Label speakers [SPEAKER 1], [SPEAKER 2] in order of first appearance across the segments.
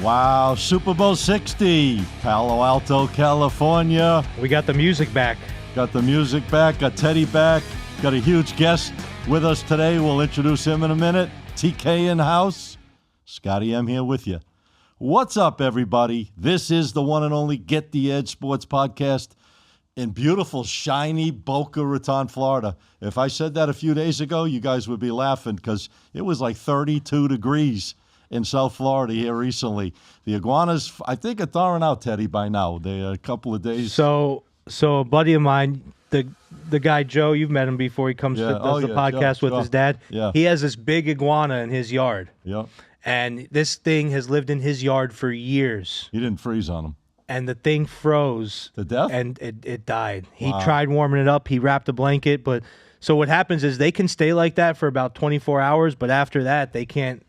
[SPEAKER 1] Wow, Super Bowl 60, Palo Alto, California.
[SPEAKER 2] We got the music back.
[SPEAKER 1] Got the music back, got Teddy back, got a huge guest with us today. We'll introduce him in a minute. TK in house. Scotty M here with you. What's up, everybody? This is the one and only Get the Edge Sports Podcast in beautiful, shiny Boca Raton, Florida. If I said that a few days ago, you guys would be laughing because it was like 32 degrees in South Florida here recently. The iguanas, I think, are thawing out, Teddy, by now. They're a couple of days.
[SPEAKER 2] So a buddy of mine, the guy Joe, you've met him before. He comes does the podcast
[SPEAKER 1] Joe,
[SPEAKER 2] with his dad.
[SPEAKER 1] Yeah.
[SPEAKER 2] He has this big iguana in his yard.
[SPEAKER 1] Yep.
[SPEAKER 2] And this thing has lived in his yard for years.
[SPEAKER 1] You didn't freeze on them.
[SPEAKER 2] And the thing froze.
[SPEAKER 1] To death?
[SPEAKER 2] And it died.
[SPEAKER 1] Wow.
[SPEAKER 2] He tried warming it up. He wrapped a blanket. But so what happens is they can stay like that for about 24 hours. But after that, they can't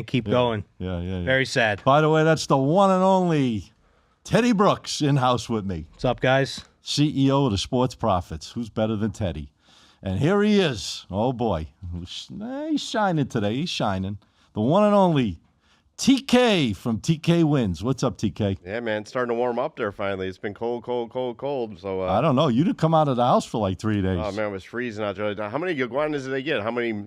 [SPEAKER 2] keep going.
[SPEAKER 1] Yeah.
[SPEAKER 2] Very sad.
[SPEAKER 1] By the way, that's the one and only Teddy Brooks in-house with me.
[SPEAKER 2] What's up, guys?
[SPEAKER 1] CEO of the Sports Profits. Who's better than Teddy? And here he is. Oh, boy. He's shining today. He's shining. The one and only TK from TK Wins. What's up, TK?
[SPEAKER 3] Yeah, man, it's starting to warm up there finally. It's been cold. So
[SPEAKER 1] I don't know. You didn't come out of the house for like 3 days.
[SPEAKER 3] Oh man, it was freezing out there. How many iguanas did they get? How many?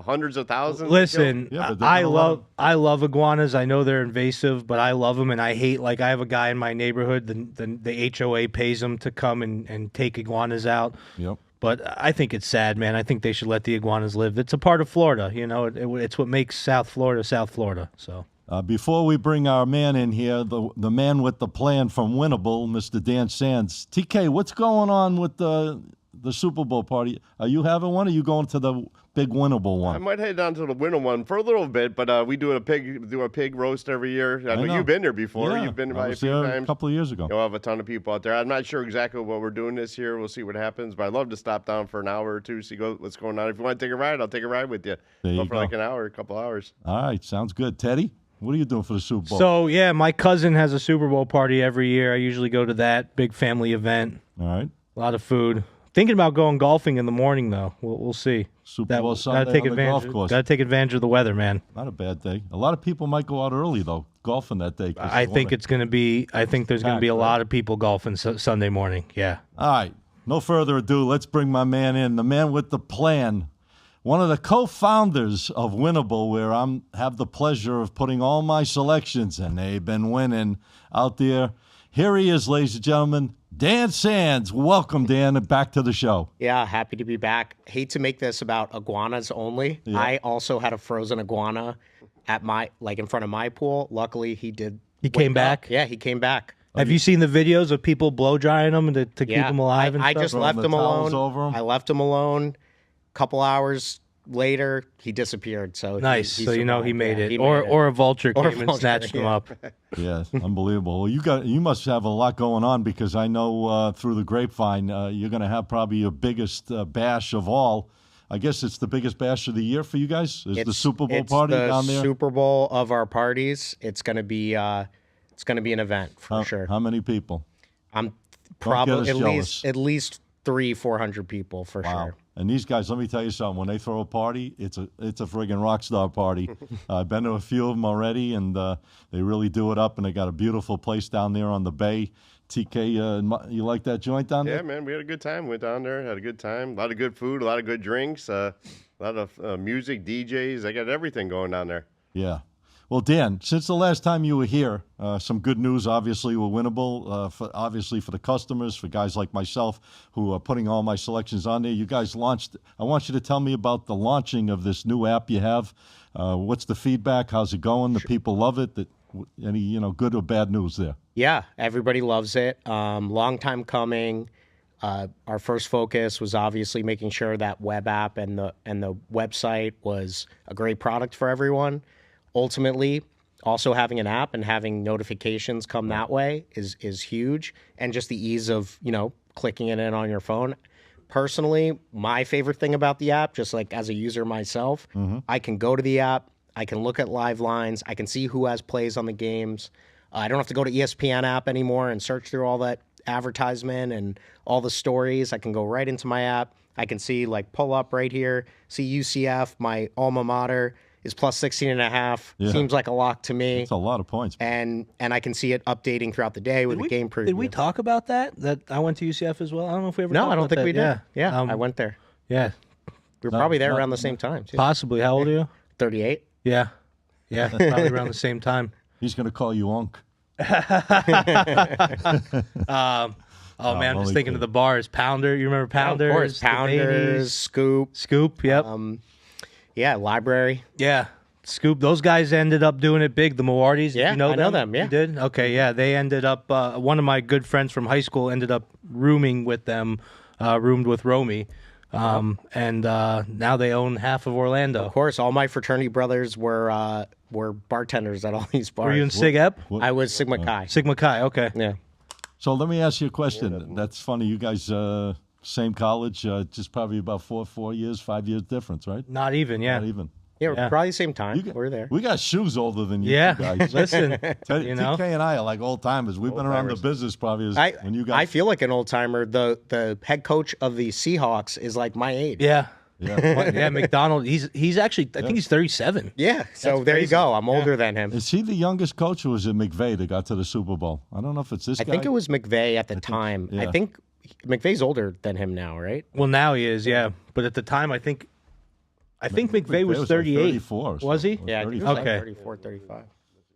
[SPEAKER 3] Hundreds of thousands.
[SPEAKER 2] Listen,
[SPEAKER 1] Yeah,
[SPEAKER 2] I love iguanas. I know they're invasive, but I love them, and I hate. Like I have a guy in my neighborhood. The HOA pays him to come and take iguanas out.
[SPEAKER 1] Yep.
[SPEAKER 2] But I think it's sad, man. I think they should let the iguanas live. It's a part of Florida, you know. It's what makes South Florida, South Florida. So
[SPEAKER 1] before we bring our man in here, the man with the plan from Winnable, Mr. Dan Sands. TK, what's going on with the Super Bowl party? Are you having one, or are you going to the big Winnable one?
[SPEAKER 3] I might head down to the Winnable one for a little bit, but we do a pig roast every year. I know you've been there before.
[SPEAKER 1] Yeah,
[SPEAKER 3] You've been
[SPEAKER 1] I
[SPEAKER 3] by a
[SPEAKER 1] was
[SPEAKER 3] few
[SPEAKER 1] there
[SPEAKER 3] times.
[SPEAKER 1] a couple of years ago.
[SPEAKER 3] You'll have a ton of people out there. I'm not sure exactly what we're doing this year. We'll see what happens, but I'd love to stop down for an hour or two, see what's going on. If you want to take a ride, I'll take a ride with you.
[SPEAKER 1] There you
[SPEAKER 3] for
[SPEAKER 1] go.
[SPEAKER 3] like an hour, a couple hours.
[SPEAKER 1] All right, sounds good. Teddy, what are you doing for the Super Bowl?
[SPEAKER 2] So yeah, my cousin has a Super Bowl party every year. I usually go to that big family event.
[SPEAKER 1] All right.
[SPEAKER 2] A lot of food. Thinking about going golfing in the morning though. We'll see.
[SPEAKER 1] Super Bowl Sunday on the golf course.
[SPEAKER 2] Got to take advantage of the weather, man.
[SPEAKER 1] Not a bad day. A lot of people might go out early though, golfing that day.
[SPEAKER 2] I think there's going to be a lot of people golfing Sunday morning. Yeah.
[SPEAKER 1] All right. No further ado. Let's bring my man in, the man with the plan. One of the co-founders of Winnable, where I have the pleasure of putting all my selections, and they've been winning out there. Here he is, ladies and gentlemen, Dan Sands. Welcome, Dan, and back to the show.
[SPEAKER 4] Yeah, happy to be back. Hate to make this about iguanas only.
[SPEAKER 1] Yeah.
[SPEAKER 4] I also had a frozen iguana at in front of my pool. Luckily, he did.
[SPEAKER 2] He came back?
[SPEAKER 4] Yeah, he came back.
[SPEAKER 2] Have you seen the videos of people blow drying them to keep them alive and
[SPEAKER 4] I
[SPEAKER 2] stuff?
[SPEAKER 4] just
[SPEAKER 1] Throwing
[SPEAKER 4] left
[SPEAKER 1] the
[SPEAKER 4] him
[SPEAKER 1] towels
[SPEAKER 4] alone.
[SPEAKER 1] over him?
[SPEAKER 4] I left him alone. Couple hours later, he disappeared. So
[SPEAKER 2] Nice.
[SPEAKER 4] he
[SPEAKER 2] So you know he
[SPEAKER 4] survived.
[SPEAKER 2] made
[SPEAKER 4] Yeah,
[SPEAKER 2] it.
[SPEAKER 4] he
[SPEAKER 2] Or
[SPEAKER 4] made it.
[SPEAKER 2] or a vulture
[SPEAKER 4] Or a
[SPEAKER 2] came and
[SPEAKER 4] vulture,
[SPEAKER 2] snatched him
[SPEAKER 4] yeah.
[SPEAKER 2] up.
[SPEAKER 1] Yeah, unbelievable. Well, you must have a lot going on because I know through the grapevine you're going to have probably your biggest bash of all. I guess it's the biggest bash of the year for you guys. Is the Super Bowl party down there?
[SPEAKER 4] It's the Super Bowl of our parties. It's going to be an event for sure.
[SPEAKER 1] How many people?
[SPEAKER 4] I'm
[SPEAKER 1] Don't get us
[SPEAKER 4] probably
[SPEAKER 1] jealous.
[SPEAKER 4] at least 300-400 people for
[SPEAKER 1] Wow.
[SPEAKER 4] sure.
[SPEAKER 1] And these guys, let me tell you something. When they throw a party, it's a friggin' rock star party. I've been to a few of them already, and they really do it up. And they got a beautiful place down there on the bay. TK, you like that joint down there?
[SPEAKER 3] Yeah, man, we had a good time. Went down there, had a good time. A lot of good food, a lot of good drinks, a lot of music, DJs. They got everything going down there.
[SPEAKER 1] Yeah. Well, Dan, since the last time you were here, some good news, obviously, with Winnable, obviously for the customers, for guys like myself who are putting all my selections on there. You guys launched. I want you to tell me about the launching of this new app you have. What's the feedback? How's it going? The people love it. Any good or bad news there?
[SPEAKER 4] Yeah, everybody loves it. Long time coming. Our first focus was obviously making sure that web app and the website was a great product for everyone. Ultimately, also having an app and having notifications come that way is huge, and just the ease of clicking it in on your phone. Personally, my favorite thing about the app, just like as a user myself, I can go to the app, I can look at live lines, I can see who has plays on the games. I don't have to go to ESPN app anymore and search through all that advertisement and all the stories. I can go right into my app. I can see pull up right here, see UCF, my alma mater, is plus 16.5.
[SPEAKER 1] Yeah.
[SPEAKER 4] Seems like a lock to me.
[SPEAKER 1] It's a lot of points.
[SPEAKER 4] And I can see it updating throughout the day with the game preview.
[SPEAKER 2] Did we talk about that? That I went to UCF as well? I don't know if we ever
[SPEAKER 4] No,
[SPEAKER 2] talked
[SPEAKER 4] I don't
[SPEAKER 2] about
[SPEAKER 4] think
[SPEAKER 2] that.
[SPEAKER 4] we did. Yeah,
[SPEAKER 2] Yeah.
[SPEAKER 4] I went there.
[SPEAKER 2] Yeah.
[SPEAKER 4] We were probably there around the same time, too.
[SPEAKER 2] Possibly. How old are you?
[SPEAKER 4] 38.
[SPEAKER 2] Yeah. Yeah. Probably around the same time.
[SPEAKER 1] He's going to call you Unc.
[SPEAKER 2] Oh, man, I'm
[SPEAKER 1] only
[SPEAKER 2] just thinking of the bars. Pounder. You remember Pounder?
[SPEAKER 4] Of course, Pounders, Scoop.
[SPEAKER 2] Scoop, yep.
[SPEAKER 4] Yeah, Library.
[SPEAKER 2] Yeah. Scoop. Those guys ended up doing it big. The Moarties.
[SPEAKER 4] Yeah,
[SPEAKER 2] you know
[SPEAKER 4] I know them, yeah.
[SPEAKER 2] You did? Okay, yeah. They ended up, one of my good friends from high school ended up rooming with them, roomed with Romy. And now they own half of Orlando.
[SPEAKER 4] Of course, all my fraternity brothers were bartenders at all these bars.
[SPEAKER 2] Were you in Sig Ep?
[SPEAKER 4] I was Sigma Chi.
[SPEAKER 2] Sigma Chi, okay.
[SPEAKER 4] Yeah.
[SPEAKER 1] So let me ask you a question. That's funny. You guys, same college, just probably about 5 years difference, right?
[SPEAKER 2] Not even, yeah.
[SPEAKER 1] Not even.
[SPEAKER 4] Yeah, probably the same time.
[SPEAKER 1] You
[SPEAKER 4] we're there.
[SPEAKER 1] We got shoes older than you
[SPEAKER 2] Yeah,
[SPEAKER 1] guys.
[SPEAKER 2] listen,
[SPEAKER 1] Teddy,
[SPEAKER 2] you know?
[SPEAKER 1] TK and I are like old timers. We've been around the business probably as when you guys.
[SPEAKER 4] I feel like an old timer. The head coach of the Seahawks is like my age.
[SPEAKER 2] Yeah.
[SPEAKER 1] Yeah.
[SPEAKER 2] Yeah, McDonald, he's actually, I think he's 37.
[SPEAKER 4] Yeah, so there you go. I'm older than him.
[SPEAKER 1] Is he the youngest coach, or was it McVay that got to the Super Bowl? I don't know if it's this guy.
[SPEAKER 4] I think it was McVay at the time.
[SPEAKER 1] yeah.
[SPEAKER 4] I think McVay's older than him now, right?
[SPEAKER 2] Well, now he is, yeah. But at the time, I think McVay was
[SPEAKER 1] like
[SPEAKER 2] 38.
[SPEAKER 1] 34 or
[SPEAKER 2] Was he?
[SPEAKER 1] something.
[SPEAKER 4] Yeah, I think it
[SPEAKER 1] 35.
[SPEAKER 4] was like
[SPEAKER 2] Okay.
[SPEAKER 4] 34, 35.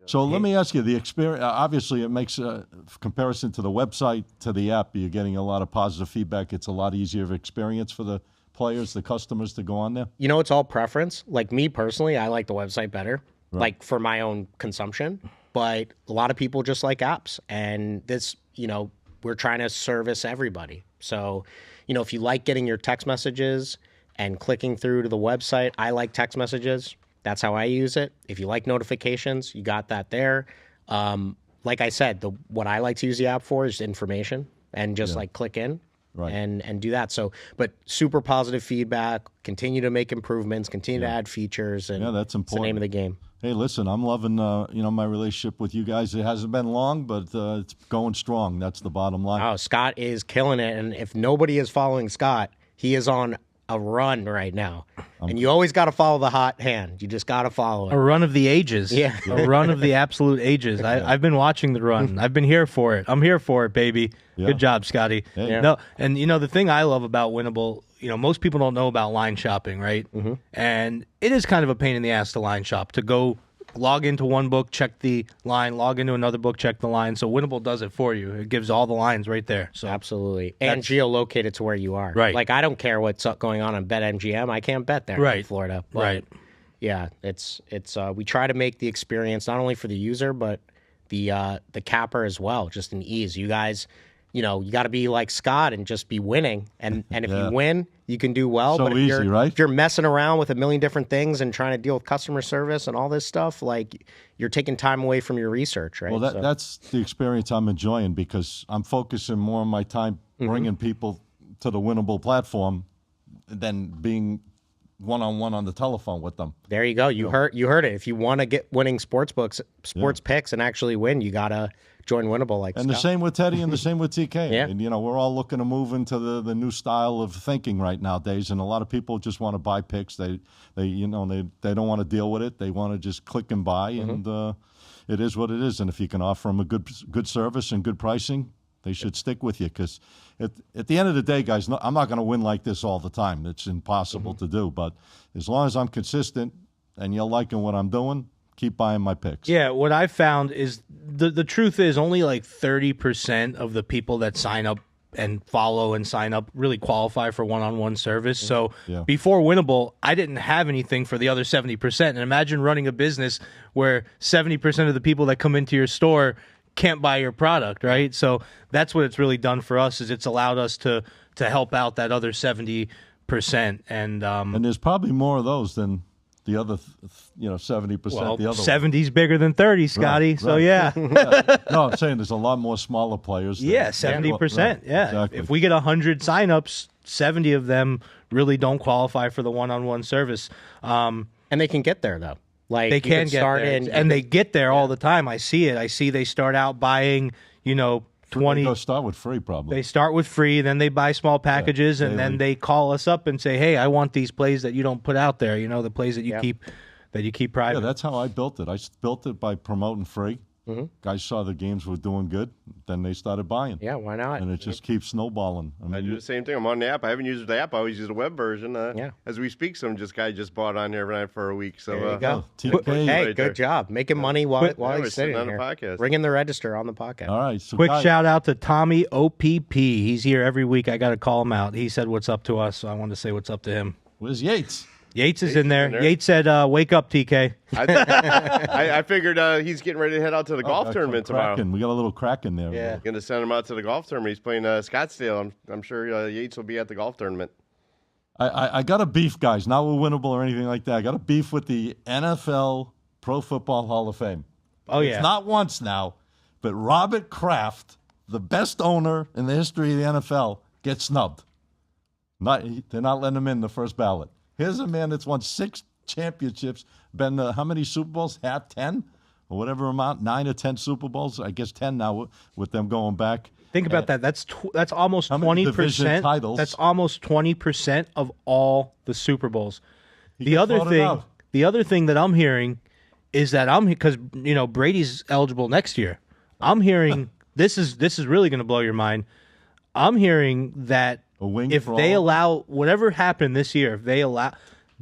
[SPEAKER 1] So let me ask you, the experience, obviously it makes a comparison to the website, to the app, you're getting a lot of positive feedback. It's a lot easier of experience for the players, the customers to go on there.
[SPEAKER 4] You know, it's all preference. Like me personally, I like the website better, like for my own consumption. But a lot of people just like apps. And this, you know, we're trying to service everybody. So, you know, if you like getting your text messages and clicking through to the website, I like text messages. That's how I use it. If you like notifications, you got that there. Like I said, what I like to use the app for is information and just like click in.
[SPEAKER 1] Right.
[SPEAKER 4] And do that. So, but super positive feedback. Continue to make improvements. Continue to add features. And
[SPEAKER 1] Yeah, that's
[SPEAKER 4] it's the
[SPEAKER 1] important.
[SPEAKER 4] name of the game.
[SPEAKER 1] Hey, listen, I'm loving my relationship with you guys. It hasn't been long, but it's going strong. That's the bottom line.
[SPEAKER 4] Oh, Scott is killing it. And if nobody is following Scott, he is on a run right now. And you always got to follow the hot hand. You just got to follow
[SPEAKER 2] A
[SPEAKER 4] it.
[SPEAKER 2] run of the ages.
[SPEAKER 4] Yeah.
[SPEAKER 2] A run of the absolute ages. I've been watching the run. I've been here for it. I'm here for it, baby.
[SPEAKER 1] Yeah.
[SPEAKER 2] Good job, Scotty.
[SPEAKER 1] Yeah.
[SPEAKER 2] No, and you know, the thing I love about Winnable, you know, most people don't know about line shopping, right? Mm-hmm. And it is kind of a pain in the ass to line shop, to go log into one book, check the line, log into another book, check the line. So Winnable does it for you. It gives all the lines right there. So
[SPEAKER 4] Absolutely. And geolocated to where you are.
[SPEAKER 2] Right.
[SPEAKER 4] Like, I don't care what's going on BetMGM. I can't bet there
[SPEAKER 2] Right.
[SPEAKER 4] in Florida. But
[SPEAKER 2] Right.
[SPEAKER 4] yeah, it's we try to make the experience not only for the user, but the capper as well, just an ease. You guys, you know, you got to be like Scott and just be winning. And if you win, you can do well.
[SPEAKER 1] So
[SPEAKER 4] but if
[SPEAKER 1] easy,
[SPEAKER 4] you're,
[SPEAKER 1] right?
[SPEAKER 4] if you're messing around with a million different things and trying to deal with customer service and all this stuff, like, you're taking time away from your research, right?
[SPEAKER 1] Well, that's the experience I'm enjoying, because I'm focusing more on my time bringing people to the Winnable platform than being one-on-one on the telephone with them.
[SPEAKER 4] There you go. You heard it. If you want to get winning sports picks and actually win, you gotta join Winnable. Like,
[SPEAKER 1] And the
[SPEAKER 4] Scott.
[SPEAKER 1] same with Teddy and the same with TK.
[SPEAKER 4] Yeah.
[SPEAKER 1] And, we're all looking to move into the new style of thinking right nowadays. And a lot of people just want to buy picks. They don't want to deal with it. They want to just click and buy. And it is what it is. And if you can offer them a good service and good pricing, they should stick with you, because at the end of the day, guys, I'm not going to win like this all the time. It's impossible to do. But as long as I'm consistent and you're liking what I'm doing, keep buying my picks.
[SPEAKER 2] Yeah, what I've found is the truth is only like 30% of the people that sign up and follow and sign up really qualify for one-on-one service. So before Winnable, I didn't have anything for the other 70%. And imagine running a business where 70% of the people that come into your store can't buy your product, right? So that's what it's really done for us, is it's allowed us to help out that other 70%. And
[SPEAKER 1] there's probably more of those than the other, 70%.
[SPEAKER 2] well,
[SPEAKER 1] the other
[SPEAKER 2] 70's bigger than 30, Scotty.
[SPEAKER 1] Right,
[SPEAKER 2] so
[SPEAKER 1] right.
[SPEAKER 2] yeah.
[SPEAKER 1] No, I'm saying there's a lot more smaller players.
[SPEAKER 2] Yeah, 70%.
[SPEAKER 1] Right,
[SPEAKER 2] Yeah.
[SPEAKER 1] exactly.
[SPEAKER 2] If we get 100 signups, 70 of them really don't qualify for the one-on-one service.
[SPEAKER 4] And they can get there, though. Like,
[SPEAKER 2] They
[SPEAKER 4] you
[SPEAKER 2] can get
[SPEAKER 4] start
[SPEAKER 2] there,
[SPEAKER 4] in,
[SPEAKER 2] and they get there all the time. I see it. I see they start out buying, 20.
[SPEAKER 1] Go start with free, probably.
[SPEAKER 2] They start with free, then they buy small packages, and then they call us up and say, "Hey, I want these plays that you don't put out there. The plays that you that you keep private.
[SPEAKER 1] Yeah, that's how I built it. I built it by promoting free. Guys saw the games were doing good, then they started buying.
[SPEAKER 4] Yeah, why not?
[SPEAKER 1] And it just keeps snowballing.
[SPEAKER 3] I do the same thing. I'm on the app. I haven't used the app. I always use the web version. As we speak, some guy just bought on here overnight for a week. So
[SPEAKER 4] there you go.
[SPEAKER 1] TK.
[SPEAKER 4] Hey, good job. Making money while he's sitting
[SPEAKER 3] on
[SPEAKER 4] here.
[SPEAKER 3] the podcast.
[SPEAKER 4] Ringing the register on the podcast.
[SPEAKER 1] All right. So
[SPEAKER 2] Quick shout out to Tommy OPP. He's here every week. I got to call him out. He said what's up to us, so I wanted to say what's up to him.
[SPEAKER 1] Where's Yates?
[SPEAKER 2] Yates is in there. Yates said, wake up, TK.
[SPEAKER 3] I figured he's getting ready to head out to the golf tournament tomorrow.
[SPEAKER 1] We got a little crack in there.
[SPEAKER 2] Yeah.
[SPEAKER 3] Going to send him out to the golf tournament. He's playing Scottsdale. I'm sure Yates will be at the golf tournament.
[SPEAKER 1] I got a beef, guys. Not with Winnable or anything like that. I got a beef with the NFL Pro Football Hall of Fame.
[SPEAKER 2] Oh, yeah.
[SPEAKER 1] It's not once now, but Robert Kraft, the best owner in the history of the NFL, gets snubbed. They're not letting him in the first ballot. Here's a man that's won 6 championships, been how many Super Bowls? 10? Or whatever amount, 9 or 10 Super Bowls. I guess 10 now with them going back.
[SPEAKER 2] Think about that. That's almost 20%. That's almost 20% of all the Super Bowls. The other thing that I'm hearing is that because Brady's eligible next year. I'm hearing this is really going to blow your mind. I'm hearing that if they allow whatever happened this year,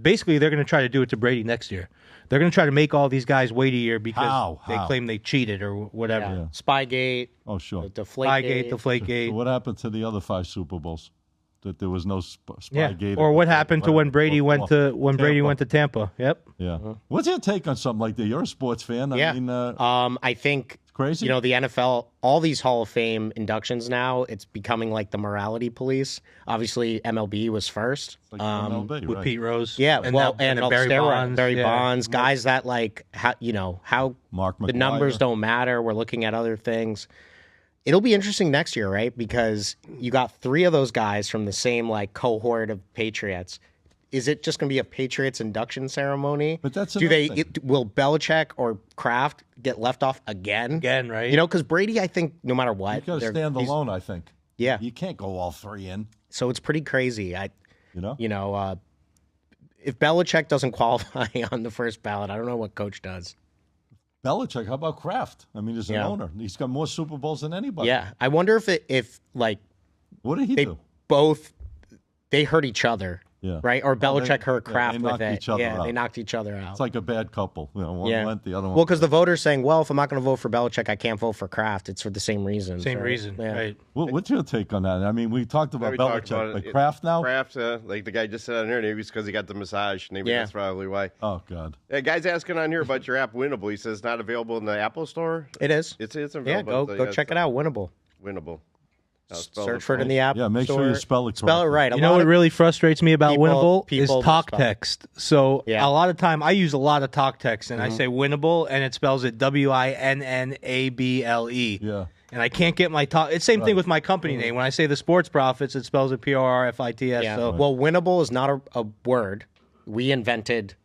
[SPEAKER 2] basically they're going to try to do it to Brady next year. They're going to try to make all these guys wait a year because they claim they cheated or whatever.
[SPEAKER 4] Yeah. Spygate.
[SPEAKER 1] Oh, sure.
[SPEAKER 4] Deflategate.
[SPEAKER 2] Deflategate.
[SPEAKER 1] So what happened to the other 5 Super Bowls? That there was no Spygate.
[SPEAKER 2] Or what happened to when Brady went to Tampa? Yep.
[SPEAKER 1] Yeah. What's your take on something like that? You're a sports fan. I mean,
[SPEAKER 4] I think
[SPEAKER 1] crazy.
[SPEAKER 4] The NFL, all these Hall of Fame inductions now, it's becoming like the morality police. Obviously, MLB was first.
[SPEAKER 1] Like MLB,
[SPEAKER 2] with Pete Rose.
[SPEAKER 4] Yeah,
[SPEAKER 2] and
[SPEAKER 4] Barry Bonds, guys that how
[SPEAKER 1] Mark McGwire.
[SPEAKER 4] The numbers don't matter. We're looking at other things. It'll be interesting next year, right? Because you got 3 of those guys from the same cohort of Patriots. Is it just going to be a Patriots induction ceremony?
[SPEAKER 1] But that's
[SPEAKER 4] will Belichick or Kraft get left off again?
[SPEAKER 2] Again, right?
[SPEAKER 4] Because Brady, I think, no matter what,
[SPEAKER 1] you got to stand alone. I think.
[SPEAKER 4] Yeah,
[SPEAKER 1] you can't go all 3 in.
[SPEAKER 4] So it's pretty crazy. If Belichick doesn't qualify on the first ballot, I don't know what coach does.
[SPEAKER 1] Belichick, how about Kraft? I mean, as an owner, he's got more Super Bowls than anybody.
[SPEAKER 4] Yeah, I wonder if
[SPEAKER 1] what did he do?
[SPEAKER 4] They hurt each other.
[SPEAKER 1] Yeah.
[SPEAKER 4] Right? Or Belichick hurt Kraft with it.
[SPEAKER 1] Each other out.
[SPEAKER 4] They knocked each other out.
[SPEAKER 1] It's like a bad couple. One went, the other one.
[SPEAKER 4] Well, because the voters saying, well, if I'm not going to vote for Belichick, I can't vote for Kraft. It's for the same reason.
[SPEAKER 2] Right.
[SPEAKER 1] What's your take on that? I mean, we talked about Belichick, but Kraft now?
[SPEAKER 3] Kraft, like the guy just said on here, maybe it's because he got the massage. Maybe that's probably why.
[SPEAKER 1] Oh, God.
[SPEAKER 3] Yeah, guy's asking on here about your app, Winnable. He says not available in the Apple Store.
[SPEAKER 4] It is.
[SPEAKER 3] It's available.
[SPEAKER 4] Yeah, go check it out. Winnable.
[SPEAKER 3] Search
[SPEAKER 4] for it in the app.
[SPEAKER 1] Yeah, make sure you spell it correctly.
[SPEAKER 4] Spell it right.
[SPEAKER 2] You know what really frustrates me about Winnable is talk text. So a lot of time I use a lot of talk text and I say Winnable and it spells it WINNABLE.
[SPEAKER 1] Yeah.
[SPEAKER 2] And I can't get my talk. It's same thing with my company name. When I say the Sports Profits, it spells it PRFITS.
[SPEAKER 4] Yeah.
[SPEAKER 2] So.
[SPEAKER 4] Well, Winnable is not a word. We invented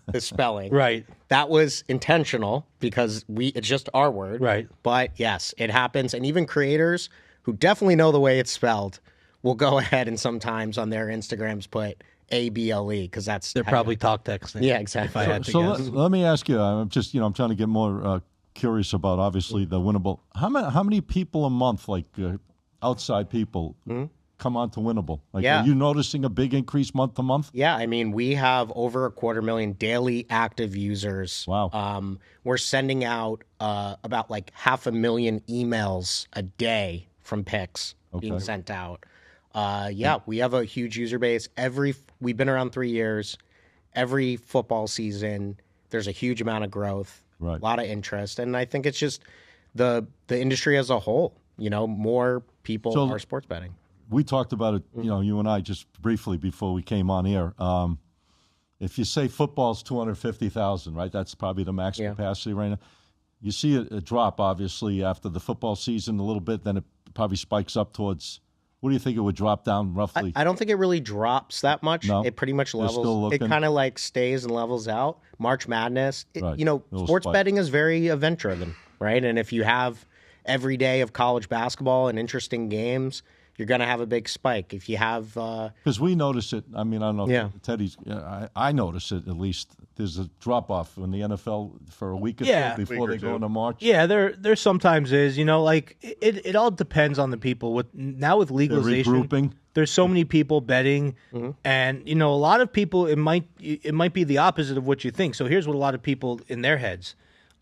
[SPEAKER 4] the spelling.
[SPEAKER 2] Right.
[SPEAKER 4] That was intentional because it's just our word.
[SPEAKER 2] Right.
[SPEAKER 4] But yes, it happens. And even creators who definitely know the way it's spelled will go ahead and sometimes on their Instagrams put ABLE because
[SPEAKER 2] they're probably talk texting.
[SPEAKER 4] Yeah, exactly.
[SPEAKER 1] Let me ask you. I'm just I'm trying to get more curious about obviously the Winnable. How many people a month, like outside people, come on to Winnable? Like, are you noticing a big increase month to month?
[SPEAKER 4] Yeah, I mean we have over 250,000 daily active users.
[SPEAKER 1] Wow.
[SPEAKER 4] We're sending out about 500,000 emails a day from picks being sent out. We have a huge user base. We've been around 3 years. Every football season, there's a huge amount of growth, a lot of interest, and I think it's just the industry as a whole. More people are sports betting.
[SPEAKER 1] We talked about it, you and I just briefly before we came on air. If you say football's 250,000, right? That's probably the max capacity right now. You see a drop, obviously, after the football season a little bit, then it probably spikes up towards, what do you think it would drop down roughly?
[SPEAKER 4] I don't think it really drops that much.
[SPEAKER 1] No?
[SPEAKER 4] It pretty much levels. It kind of stays and levels out. March Madness, sports betting is very event-driven, right? And if you have every day of college basketball and interesting games, you're going to have a big spike. If you have
[SPEAKER 1] because we notice it. I mean, I don't know.
[SPEAKER 4] Yeah.
[SPEAKER 1] If Teddy's. I notice it at least. There's a drop off in the NFL for a week or
[SPEAKER 2] Yeah.
[SPEAKER 1] two before they go into March.
[SPEAKER 2] Yeah, there sometimes is. Like it all depends on the people. With legalization,
[SPEAKER 1] regrouping.
[SPEAKER 2] There's so many people betting, and a lot of people. It might be the opposite of what you think. So here's what a lot of people in their heads.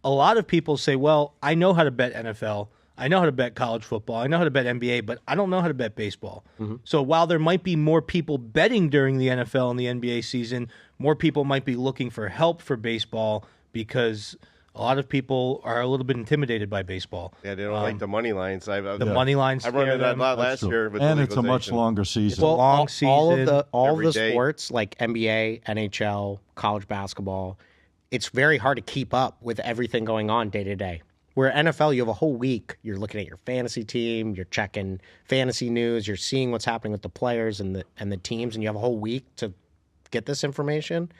[SPEAKER 2] A lot of people say, "Well, I know how to bet NFL. I know how to bet college football. I know how to bet NBA, but I don't know how to bet baseball." So while there might be more people betting during the NFL and the NBA season, more people might be looking for help for baseball because a lot of people are a little bit intimidated by baseball.
[SPEAKER 3] Yeah, they don't like the money lines.
[SPEAKER 2] Money lines.
[SPEAKER 3] I run into that a lot last year. With
[SPEAKER 1] And
[SPEAKER 3] the
[SPEAKER 1] it's a much
[SPEAKER 3] legalization.
[SPEAKER 1] longer season.
[SPEAKER 2] Well, long season.
[SPEAKER 4] all of
[SPEAKER 3] every
[SPEAKER 4] the
[SPEAKER 3] day.
[SPEAKER 4] sports like NBA, NHL, college basketball, it's very hard to keep up with everything going on day to day. Where NFL, you have a whole week. You're looking at your fantasy team. You're checking fantasy news. You're seeing what's happening with the players and the teams, and you have a whole week to get this information.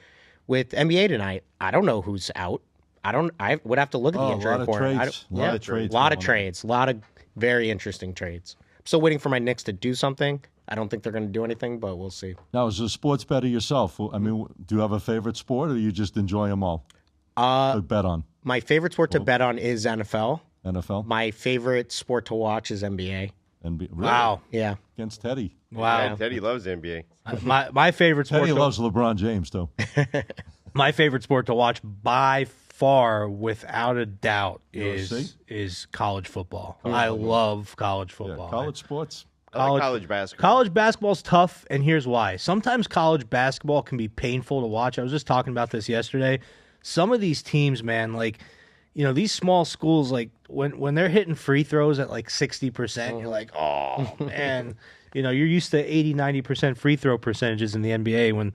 [SPEAKER 4] With NBA tonight, I don't know who's out. I would have to look at the injury report.
[SPEAKER 1] A lot of trades.
[SPEAKER 4] A lot of very interesting trades. I'm still waiting for my Knicks to do something. I don't think they're going to do anything, but we'll see.
[SPEAKER 1] Now, as a sports bettor yourself, I mean, do you have a favorite sport, or do you just enjoy them all? To bet on
[SPEAKER 4] My favorite sport to bet on is NFL.
[SPEAKER 1] NFL
[SPEAKER 4] My favorite sport to watch is NBA.
[SPEAKER 1] and really?
[SPEAKER 2] Wow.
[SPEAKER 4] Yeah.
[SPEAKER 1] Against Teddy.
[SPEAKER 2] Wow.
[SPEAKER 3] Yeah, Teddy loves the NBA.
[SPEAKER 2] My favorite sport.
[SPEAKER 1] Teddy loves LeBron James, though.
[SPEAKER 2] My favorite sport to watch by far, without a doubt,
[SPEAKER 1] UFC?
[SPEAKER 2] is college football. I love college
[SPEAKER 1] Yeah,
[SPEAKER 2] football.
[SPEAKER 1] college sports.
[SPEAKER 3] I like college basketball.
[SPEAKER 2] College basketball's tough, and here's why. Sometimes college basketball can be painful to watch. I was just talking about this yesterday. Some of these teams, man, like, these small schools, like, when they're hitting free throws at like 60%, you're like, oh, man. You're used to 80, 90% free throw percentages in the NBA when,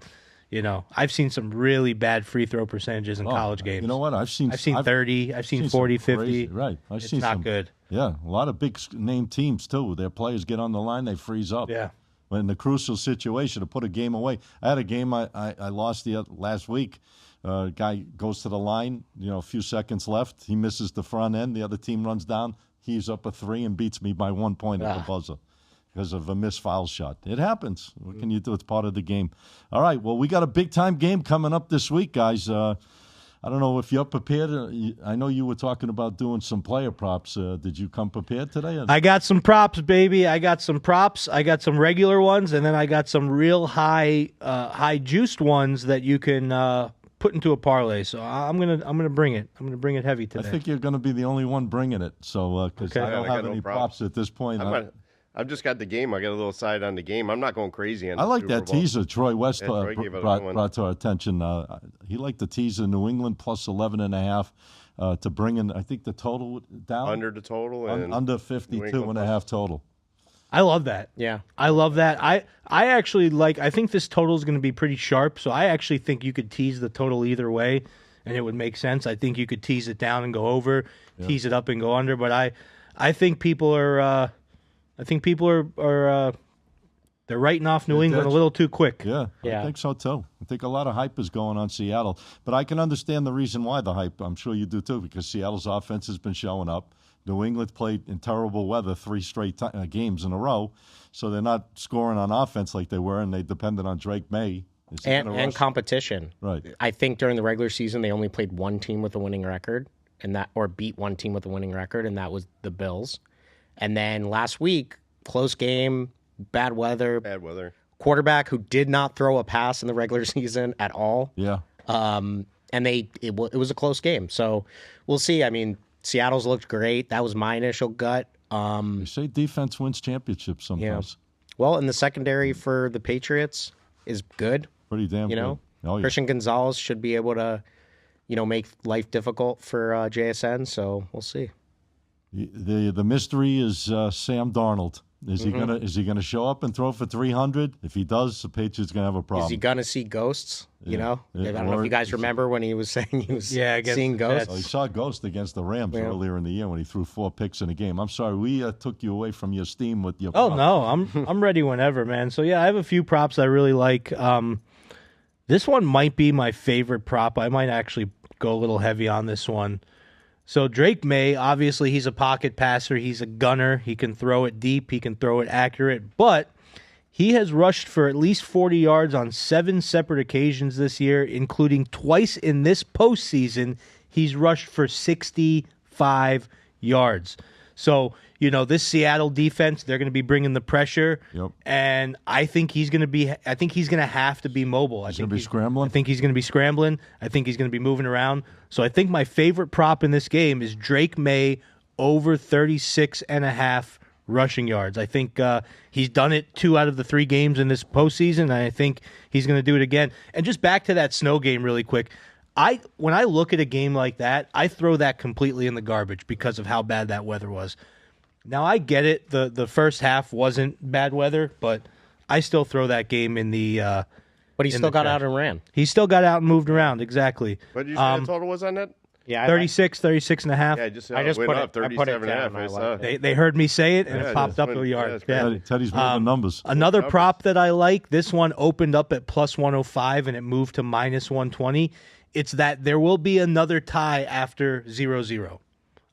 [SPEAKER 2] I've seen some really bad free throw percentages in college games.
[SPEAKER 1] You know what? I've seen
[SPEAKER 2] 30, I've seen 40,
[SPEAKER 1] some
[SPEAKER 2] 50.
[SPEAKER 1] crazy- right. I've
[SPEAKER 2] It's
[SPEAKER 1] seen
[SPEAKER 2] not
[SPEAKER 1] some,
[SPEAKER 2] good.
[SPEAKER 1] Yeah, a lot of big name teams, too. Their players get on the line, they freeze up.
[SPEAKER 2] Yeah.
[SPEAKER 1] When in the crucial situation to put a game away. I had a game I lost last week. Guy goes to the line, a few seconds left. He misses the front end. The other team runs down. He's up a 3 and beats me by 1 point at the buzzer because of a missed foul shot. It happens. What can you do? It's part of the game. All right, well, we got a big-time game coming up this week, guys. I don't know if you're prepared. I know you were talking about doing some player props. Did you come prepared today?
[SPEAKER 2] I got some props, baby. I got some props. I got some regular ones, and then I got some real high juiced ones that you can put into a parlay. So I'm gonna bring it. I'm gonna bring it heavy today.
[SPEAKER 1] I think you're going to be the only one bringing it. So because
[SPEAKER 2] Okay.
[SPEAKER 1] I don't
[SPEAKER 3] I got
[SPEAKER 1] have
[SPEAKER 3] no
[SPEAKER 1] any
[SPEAKER 3] props.
[SPEAKER 1] props at this point.
[SPEAKER 3] I've just got the game. I got a little side on the game. I'm not going crazy on
[SPEAKER 1] I
[SPEAKER 3] the
[SPEAKER 1] like
[SPEAKER 3] Super
[SPEAKER 1] that
[SPEAKER 3] Bowl.
[SPEAKER 1] teaser Troy West
[SPEAKER 3] Yeah, Troy gave it a
[SPEAKER 1] brought,
[SPEAKER 3] good one.
[SPEAKER 1] brought to our attention. He liked the teaser New England plus 11.5 to bring in, I think, the total down.
[SPEAKER 3] Under the total and
[SPEAKER 1] Under 52.5 total.
[SPEAKER 2] I love that.
[SPEAKER 4] Yeah.
[SPEAKER 2] I love that. I actually I think this total is going to be pretty sharp, so I actually think you could tease the total either way, and it would make sense. I think you could tease it down and go over, tease it up and go under, but I think people are they're writing off New England a little too quick.
[SPEAKER 1] Yeah,
[SPEAKER 4] Yeah.
[SPEAKER 1] I think so too. I think a lot of hype is going on Seattle, but I can understand the reason why the hype. I'm sure you do too, because Seattle's offense has been showing up. New England played in terrible weather 3 straight games in a row, so they're not scoring on offense like they were, and they depended on Drake May. Is he gonna
[SPEAKER 4] And
[SPEAKER 1] rush?
[SPEAKER 4] competition.
[SPEAKER 1] Right.
[SPEAKER 4] I think during the regular season they only played one team with a winning record, or beat one team with a winning record, and that was the Bills. And then last week, close game, bad weather, quarterback who did not throw a pass in the regular season at all.
[SPEAKER 1] Yeah.
[SPEAKER 4] And it was a close game. So we'll see. I mean, Seattle's looked great. That was my initial gut.
[SPEAKER 1] They say defense wins championships sometimes.
[SPEAKER 4] Well, and the secondary for the Patriots is good.
[SPEAKER 1] Pretty damn good. Oh, yeah.
[SPEAKER 4] Christian Gonzalez should be able to, make life difficult for JSN. So we'll see.
[SPEAKER 1] The mystery is Sam Darnold. Is he gonna show up and throw for 300? If he does, the Patriots gonna have a problem.
[SPEAKER 4] Is he gonna see ghosts? I don't know if you guys remember when he was saying he was
[SPEAKER 2] against
[SPEAKER 4] seeing ghosts.
[SPEAKER 1] He saw a ghost against the Rams earlier in the year when he threw 4 picks in a game. I'm sorry, we took you away from your steam with your.
[SPEAKER 2] Oh
[SPEAKER 1] props.
[SPEAKER 2] no, I'm ready whenever, man. So yeah, I have a few props I really like. This one might be my favorite prop. I might actually go a little heavy on this one. So Drake May, obviously he's a pocket passer. He's a gunner. He can throw it deep. He can throw it accurate. But he has rushed for at least 40 yards on 7 separate occasions this year, including twice in this postseason. He's rushed for 65 yards. So, this Seattle defense, they're going to be bringing the pressure.
[SPEAKER 1] Yep.
[SPEAKER 2] And I think he's going to have to be mobile.
[SPEAKER 1] He's going to be scrambling?
[SPEAKER 2] I think he's going to be scrambling. I think he's going to be moving around. So I think my favorite prop in this game is Drake May over 36.5 rushing yards. I think he's done it 2 out of the 3 games in this postseason, and I think he's going to do it again. And just back to that snow game really quick. When I look at a game like that, I throw that completely in the garbage because of how bad that weather was. Now, I get it. The first half wasn't bad weather, but I still throw that game in the
[SPEAKER 4] But he still got out and ran.
[SPEAKER 2] He still got out and moved around, exactly.
[SPEAKER 3] What did you say the total was on that?
[SPEAKER 4] Yeah,
[SPEAKER 2] 36 and a half.
[SPEAKER 3] Yeah, I just
[SPEAKER 4] put
[SPEAKER 3] went
[SPEAKER 4] it-
[SPEAKER 3] up
[SPEAKER 4] I put it
[SPEAKER 3] 37 and a half.
[SPEAKER 4] down.
[SPEAKER 3] I saw.
[SPEAKER 2] They heard me say it, and
[SPEAKER 3] Yeah,
[SPEAKER 2] it popped
[SPEAKER 3] just
[SPEAKER 2] up
[SPEAKER 3] went-
[SPEAKER 2] a yard.
[SPEAKER 3] yeah,
[SPEAKER 2] Yeah.
[SPEAKER 3] it's
[SPEAKER 1] Teddy's moving numbers.
[SPEAKER 2] Another prop that I like, this one opened up at plus 105 and it moved to minus 120. It's that there will be another tie after 0-0.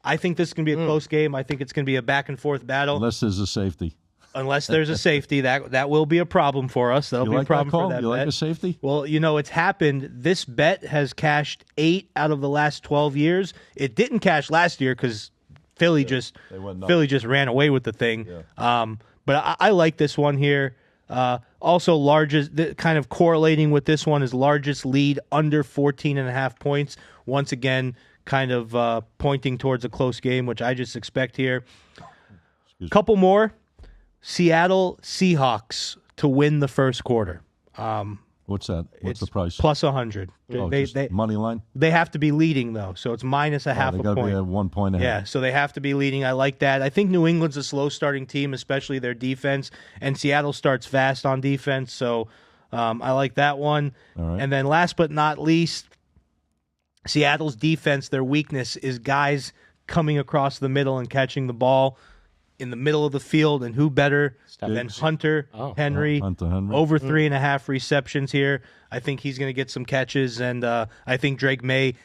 [SPEAKER 2] I think this is going to be a close game. I think it's going to be a back-and-forth battle.
[SPEAKER 1] Unless there's a safety.
[SPEAKER 2] Unless there's a safety. That will be a problem for us. That'll
[SPEAKER 1] You
[SPEAKER 2] be
[SPEAKER 1] like
[SPEAKER 2] a problem
[SPEAKER 1] that call?
[SPEAKER 2] for that
[SPEAKER 1] You
[SPEAKER 2] bet.
[SPEAKER 1] like a safety?
[SPEAKER 2] Well, it's happened. This bet has cashed 8 out of the last 12 years. It didn't cash last year because Philly just ran away with the thing. Yeah. But I like this one here. Also, kind of correlating with this one is largest lead under 14.5 points. Once again, kind of pointing towards a close game, which I just expect here. Couple more. Seattle Seahawks to win the first quarter.
[SPEAKER 1] What's that? What's the price?
[SPEAKER 2] Plus 100.
[SPEAKER 1] Just money line?
[SPEAKER 2] They have to be leading, though, so it's minus a half
[SPEAKER 1] They
[SPEAKER 2] a
[SPEAKER 1] got to
[SPEAKER 2] point.
[SPEAKER 1] be at 1 point ahead.
[SPEAKER 2] Yeah, so they have to be leading. I like that. I think New England's a slow starting team, especially their defense, and Seattle starts fast on defense, so I like that one.
[SPEAKER 1] All right.
[SPEAKER 2] And then last but not least, Seattle's defense, their weakness is guys coming across the middle and catching the ball in the middle of the field, and who better than Hunter Henry?
[SPEAKER 1] Hunter Henry.
[SPEAKER 2] Over 3.5 receptions here. I think he's going to get some catches, and I think Drake May.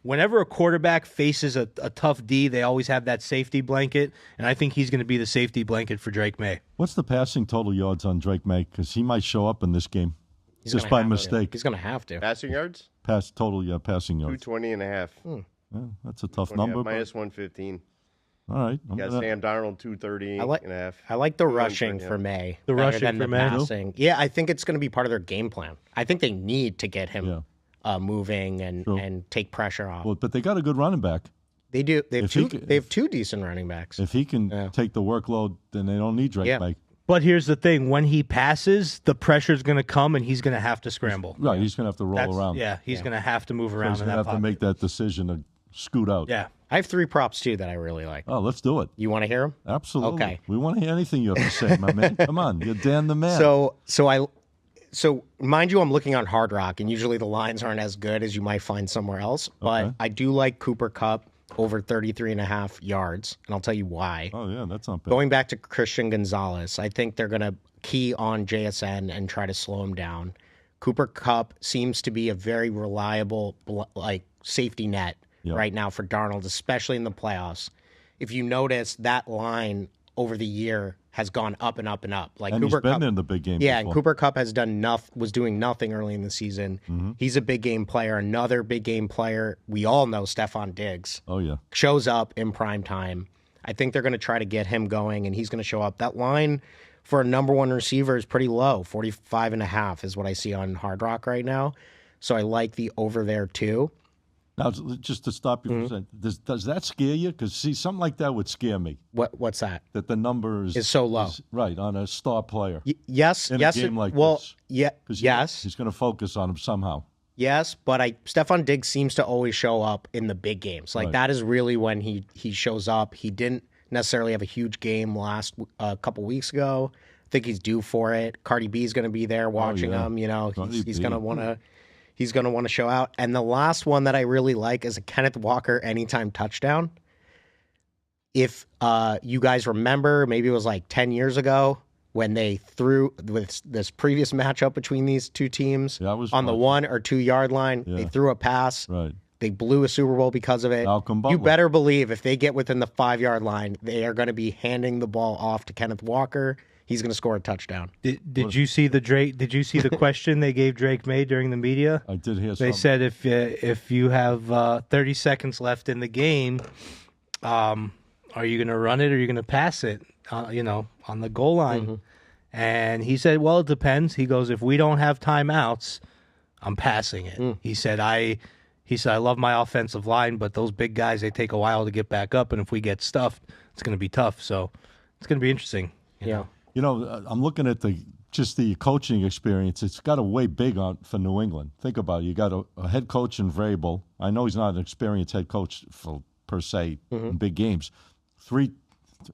[SPEAKER 2] Whenever a quarterback faces a tough D, they always have that safety blanket, and I think he's going to be the safety blanket for Drake May.
[SPEAKER 1] What's the passing total yards on Drake May? Because he might show up in this game just by mistake.
[SPEAKER 4] He's going to have to.
[SPEAKER 3] Passing yards?
[SPEAKER 1] Passing yards.
[SPEAKER 3] 220 and a half.
[SPEAKER 1] Yeah, that's a tough number.
[SPEAKER 3] Minus 115.
[SPEAKER 1] All right.
[SPEAKER 3] Got Sam Darnold 230 and a half.
[SPEAKER 4] I like the rushing for May.
[SPEAKER 2] The rushing
[SPEAKER 4] than
[SPEAKER 2] for
[SPEAKER 4] the
[SPEAKER 2] May?
[SPEAKER 4] passing. Yeah, I think it's going to be part of their game plan. I think they need to get him moving and take pressure off.
[SPEAKER 1] Well, but they got a good running back.
[SPEAKER 4] They do. They have
[SPEAKER 1] If
[SPEAKER 4] two.
[SPEAKER 1] he
[SPEAKER 4] They have 2 decent running backs.
[SPEAKER 1] If he can take the workload, then they don't need Drake May.
[SPEAKER 2] But here's the thing: when he passes, the pressure's going to come, and he's going to have to scramble.
[SPEAKER 1] Right, he's going to have to roll around.
[SPEAKER 2] Yeah, he's going to have to move around.
[SPEAKER 1] He's going to have to make that decision to scoot out.
[SPEAKER 2] Yeah.
[SPEAKER 4] I have 3 props too that I really like.
[SPEAKER 1] Oh, let's do it.
[SPEAKER 4] You want to hear them?
[SPEAKER 1] Absolutely.
[SPEAKER 4] Okay.
[SPEAKER 1] We want to hear anything you have to say, my man. Come on, you're Dan the man.
[SPEAKER 4] So mind you, I'm looking on Hard Rock, and usually the lines aren't as good as you might find somewhere else. But I do like Cooper Kupp over 33.5 yards, and I'll tell you why.
[SPEAKER 1] Oh yeah, that's not bad.
[SPEAKER 4] Going back to Christian Gonzalez, I think they're going to key on JSN and try to slow him down. Cooper Kupp seems to be a very reliable safety net right now for Darnold, especially in the playoffs. If you notice, that line over the year has gone up and up and up.
[SPEAKER 1] And Cooper he's been in the big game.
[SPEAKER 4] Yeah,
[SPEAKER 1] before.
[SPEAKER 4] and Cooper Kupp has was doing nothing early in the season. Mm-hmm. He's a big game player. Another big game player, we all know, Stephon Diggs.
[SPEAKER 1] Oh yeah,
[SPEAKER 4] shows up in prime time. I think they're going to try to get him going, and he's going to show up. That line for a number 1 receiver is pretty low. 45.5 is what I see on Hard Rock right now. So I like the over there too.
[SPEAKER 1] Now, just to stop you for a second, does that scare you? Because, see, something like that would scare me.
[SPEAKER 4] What's that?
[SPEAKER 1] That the number is
[SPEAKER 4] so low.
[SPEAKER 1] Right, on a star player.
[SPEAKER 4] Yes.
[SPEAKER 1] In a game like this.
[SPEAKER 4] Yes.
[SPEAKER 1] He's going to focus on him somehow.
[SPEAKER 4] Yes, but Stephon Diggs seems to always show up in the big games. That is really when he shows up. He didn't necessarily have a huge game last couple weeks ago. I think he's due for it. Cardi B is going to be there watching him. He's going to want to. He's going to want to show out. And the last one that I really like is a Kenneth Walker anytime touchdown. If you guys remember, maybe it was like 10 years ago when they threw with this previous matchup between these two teams on the 1 or 2 yard line. They threw a pass.
[SPEAKER 1] Right.
[SPEAKER 4] They blew a Super Bowl because of it.
[SPEAKER 1] Malcolm
[SPEAKER 4] You
[SPEAKER 1] Butler.
[SPEAKER 4] better believe if they get within the 5-yard line, they are going to be handing the ball off to Kenneth Walker. He's going to score a touchdown.
[SPEAKER 2] Did you see the Drake? Did you see the question they gave Drake May during the media?
[SPEAKER 1] I did hear
[SPEAKER 2] They
[SPEAKER 1] something.
[SPEAKER 2] said if you have 30 seconds left in the game, are you going to run it or are you going to pass it? On the goal line. And he said, well, it depends. He goes, if we don't have timeouts, I'm passing it. He said, I love my offensive line, but those big guys, they take a while to get back up, and if we get stuffed, it's going to be tough. So it's going to be interesting. You know?
[SPEAKER 1] I'm looking at the coaching experience. It's got a way big on for New England. Think about it. You got a head coach in Vrabel. I know he's not an experienced head coach per se in big games.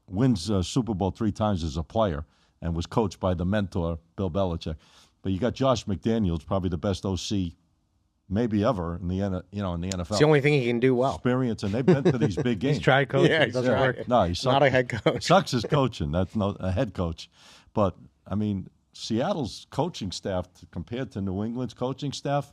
[SPEAKER 1] Wins Super Bowl 3 times as a player and was coached by the mentor, Bill Belichick. But you got Josh McDaniels, probably the best OC maybe ever in the NFL.
[SPEAKER 4] It's the only thing he can do well.
[SPEAKER 1] Experience, and they've been to these big games.
[SPEAKER 2] He's tried coaching.
[SPEAKER 4] Yeah,
[SPEAKER 2] It doesn't work.
[SPEAKER 1] No, he sucks.
[SPEAKER 4] Not a head coach.
[SPEAKER 1] Sucks his coaching. That's not a head coach. But, I mean, Seattle's coaching staff compared to New England's coaching staff,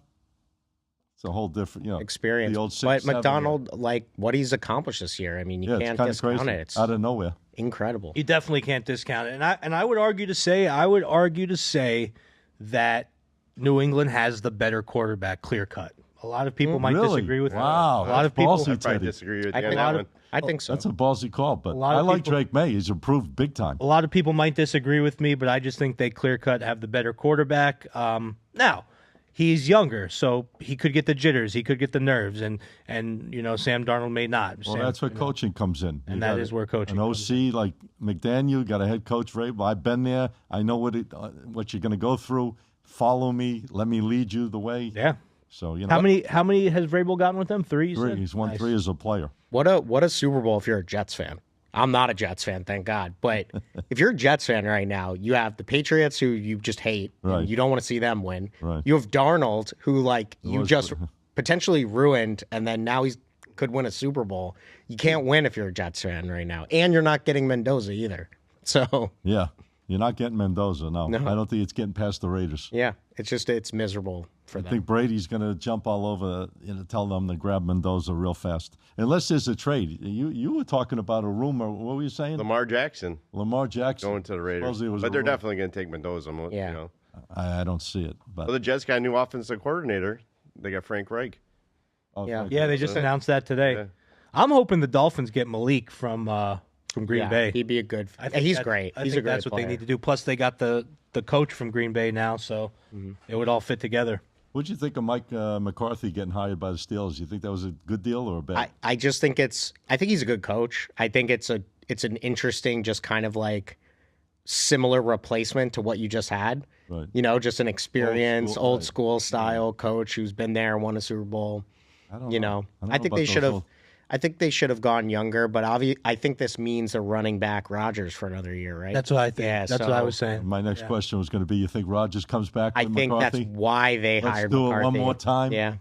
[SPEAKER 1] it's a whole different,
[SPEAKER 4] Experience.
[SPEAKER 1] The old 6,
[SPEAKER 4] but
[SPEAKER 1] 7
[SPEAKER 4] McDonald, like what he's accomplished this year, I mean, you
[SPEAKER 1] it's
[SPEAKER 4] can't
[SPEAKER 1] kind of
[SPEAKER 4] discount
[SPEAKER 1] crazy.
[SPEAKER 4] it. It's
[SPEAKER 1] Out of nowhere.
[SPEAKER 4] incredible.
[SPEAKER 2] You definitely can't discount it. And I would argue to say that New England has the better quarterback, clear cut. A lot of people might
[SPEAKER 1] Really?
[SPEAKER 2] disagree with
[SPEAKER 1] Wow,
[SPEAKER 2] that. A lot of
[SPEAKER 1] that's
[SPEAKER 2] people.
[SPEAKER 1] ballsy.
[SPEAKER 3] I probably
[SPEAKER 1] Teddy.
[SPEAKER 3] disagree with you
[SPEAKER 4] I
[SPEAKER 3] on
[SPEAKER 4] think,
[SPEAKER 3] that one.
[SPEAKER 4] I think so.
[SPEAKER 1] That's a ballsy call, but
[SPEAKER 2] lot
[SPEAKER 1] I
[SPEAKER 2] of
[SPEAKER 1] like
[SPEAKER 2] people-
[SPEAKER 1] Drake May. He's improved big time.
[SPEAKER 2] A lot of people might disagree with me, but I just think they clear cut have the better quarterback. Now, he's younger, so he could get the jitters, he could get the nerves, and Sam Darnold may not.
[SPEAKER 1] Well,
[SPEAKER 2] Sam,
[SPEAKER 1] that's where coaching comes in.
[SPEAKER 2] and that is where coaching
[SPEAKER 1] An
[SPEAKER 2] comes
[SPEAKER 1] OC like McDaniel, got a head coach, Vrabel. I've been there. I know what you're going to go through. Follow me. Let me lead you the way.
[SPEAKER 2] Yeah.
[SPEAKER 1] So
[SPEAKER 2] How many has Vrabel gotten with them? 3. you
[SPEAKER 1] 3.
[SPEAKER 2] said?
[SPEAKER 1] He's won
[SPEAKER 2] Nice.
[SPEAKER 1] 3 as a player.
[SPEAKER 4] What a Super Bowl if you're a Jets fan. I'm not a Jets fan, thank God. But if you're a Jets fan right now, you have the Patriots who you just hate.
[SPEAKER 1] Right.
[SPEAKER 4] And you don't want to see them win.
[SPEAKER 1] Right.
[SPEAKER 4] You have Darnold who you
[SPEAKER 1] was-
[SPEAKER 4] just potentially ruined, and then now he could win a Super Bowl. You can't win if you're a Jets fan right now, and you're not getting Mendoza either. So
[SPEAKER 1] Yeah. You're not getting Mendoza, no.
[SPEAKER 4] No.
[SPEAKER 1] I don't think it's getting past the Raiders.
[SPEAKER 4] yeah, it's miserable for
[SPEAKER 1] I
[SPEAKER 4] them.
[SPEAKER 1] think Brady's going to jump all over, tell them to grab Mendoza real fast. Unless there's a trade. You were talking about a rumor. What were you saying?
[SPEAKER 3] Lamar Jackson
[SPEAKER 1] Lamar Jackson.
[SPEAKER 3] going to the Raiders.
[SPEAKER 1] Supposedly it was
[SPEAKER 3] But
[SPEAKER 1] a
[SPEAKER 3] they're
[SPEAKER 1] rumor.
[SPEAKER 3] definitely going to take Mendoza.
[SPEAKER 4] Yeah.
[SPEAKER 1] I don't see it. But
[SPEAKER 3] Well, the Jets got a new offensive coordinator. They got Frank Reich.
[SPEAKER 4] Yeah.
[SPEAKER 2] Yeah, they just announced that today.
[SPEAKER 3] Yeah.
[SPEAKER 2] I'm hoping the Dolphins get Malik from Green
[SPEAKER 4] Yeah,
[SPEAKER 2] Bay.
[SPEAKER 4] he'd be a good.
[SPEAKER 2] I think
[SPEAKER 4] He's
[SPEAKER 2] that-
[SPEAKER 4] great.
[SPEAKER 2] I
[SPEAKER 4] He's
[SPEAKER 2] think
[SPEAKER 4] a great
[SPEAKER 2] that's what
[SPEAKER 4] player.
[SPEAKER 2] they need to do. Plus, they got the coach from Green Bay now, so it would all fit together.
[SPEAKER 1] what'd you think of Mike McCarthy getting hired by the Steelers? You think that was a good deal or a bad?
[SPEAKER 4] I just think I think he's a good coach. I think it's an interesting, just kind of like similar replacement to what you just had.
[SPEAKER 1] Right.
[SPEAKER 4] Just an experienced,
[SPEAKER 1] school,
[SPEAKER 4] old
[SPEAKER 1] right.
[SPEAKER 4] school style coach who's been there, won a Super Bowl.
[SPEAKER 1] I don't
[SPEAKER 4] You
[SPEAKER 1] know.
[SPEAKER 4] know,
[SPEAKER 1] I
[SPEAKER 4] I
[SPEAKER 1] don't
[SPEAKER 4] think
[SPEAKER 1] know
[SPEAKER 4] they
[SPEAKER 1] about
[SPEAKER 4] should
[SPEAKER 1] those
[SPEAKER 4] have. I think they should have gone younger, but I think this means they're running back Rodgers for another year, right?
[SPEAKER 2] That's what I think.
[SPEAKER 4] Yeah,
[SPEAKER 2] that's what I
[SPEAKER 4] so
[SPEAKER 2] was saying.
[SPEAKER 1] My next question was going to be: you think Rogers comes back
[SPEAKER 4] I
[SPEAKER 1] with
[SPEAKER 4] think
[SPEAKER 1] McCarthy?
[SPEAKER 4] that's why they
[SPEAKER 1] Let's
[SPEAKER 4] hired
[SPEAKER 1] do it
[SPEAKER 4] McCarthy.
[SPEAKER 1] one more time.
[SPEAKER 4] Yeah.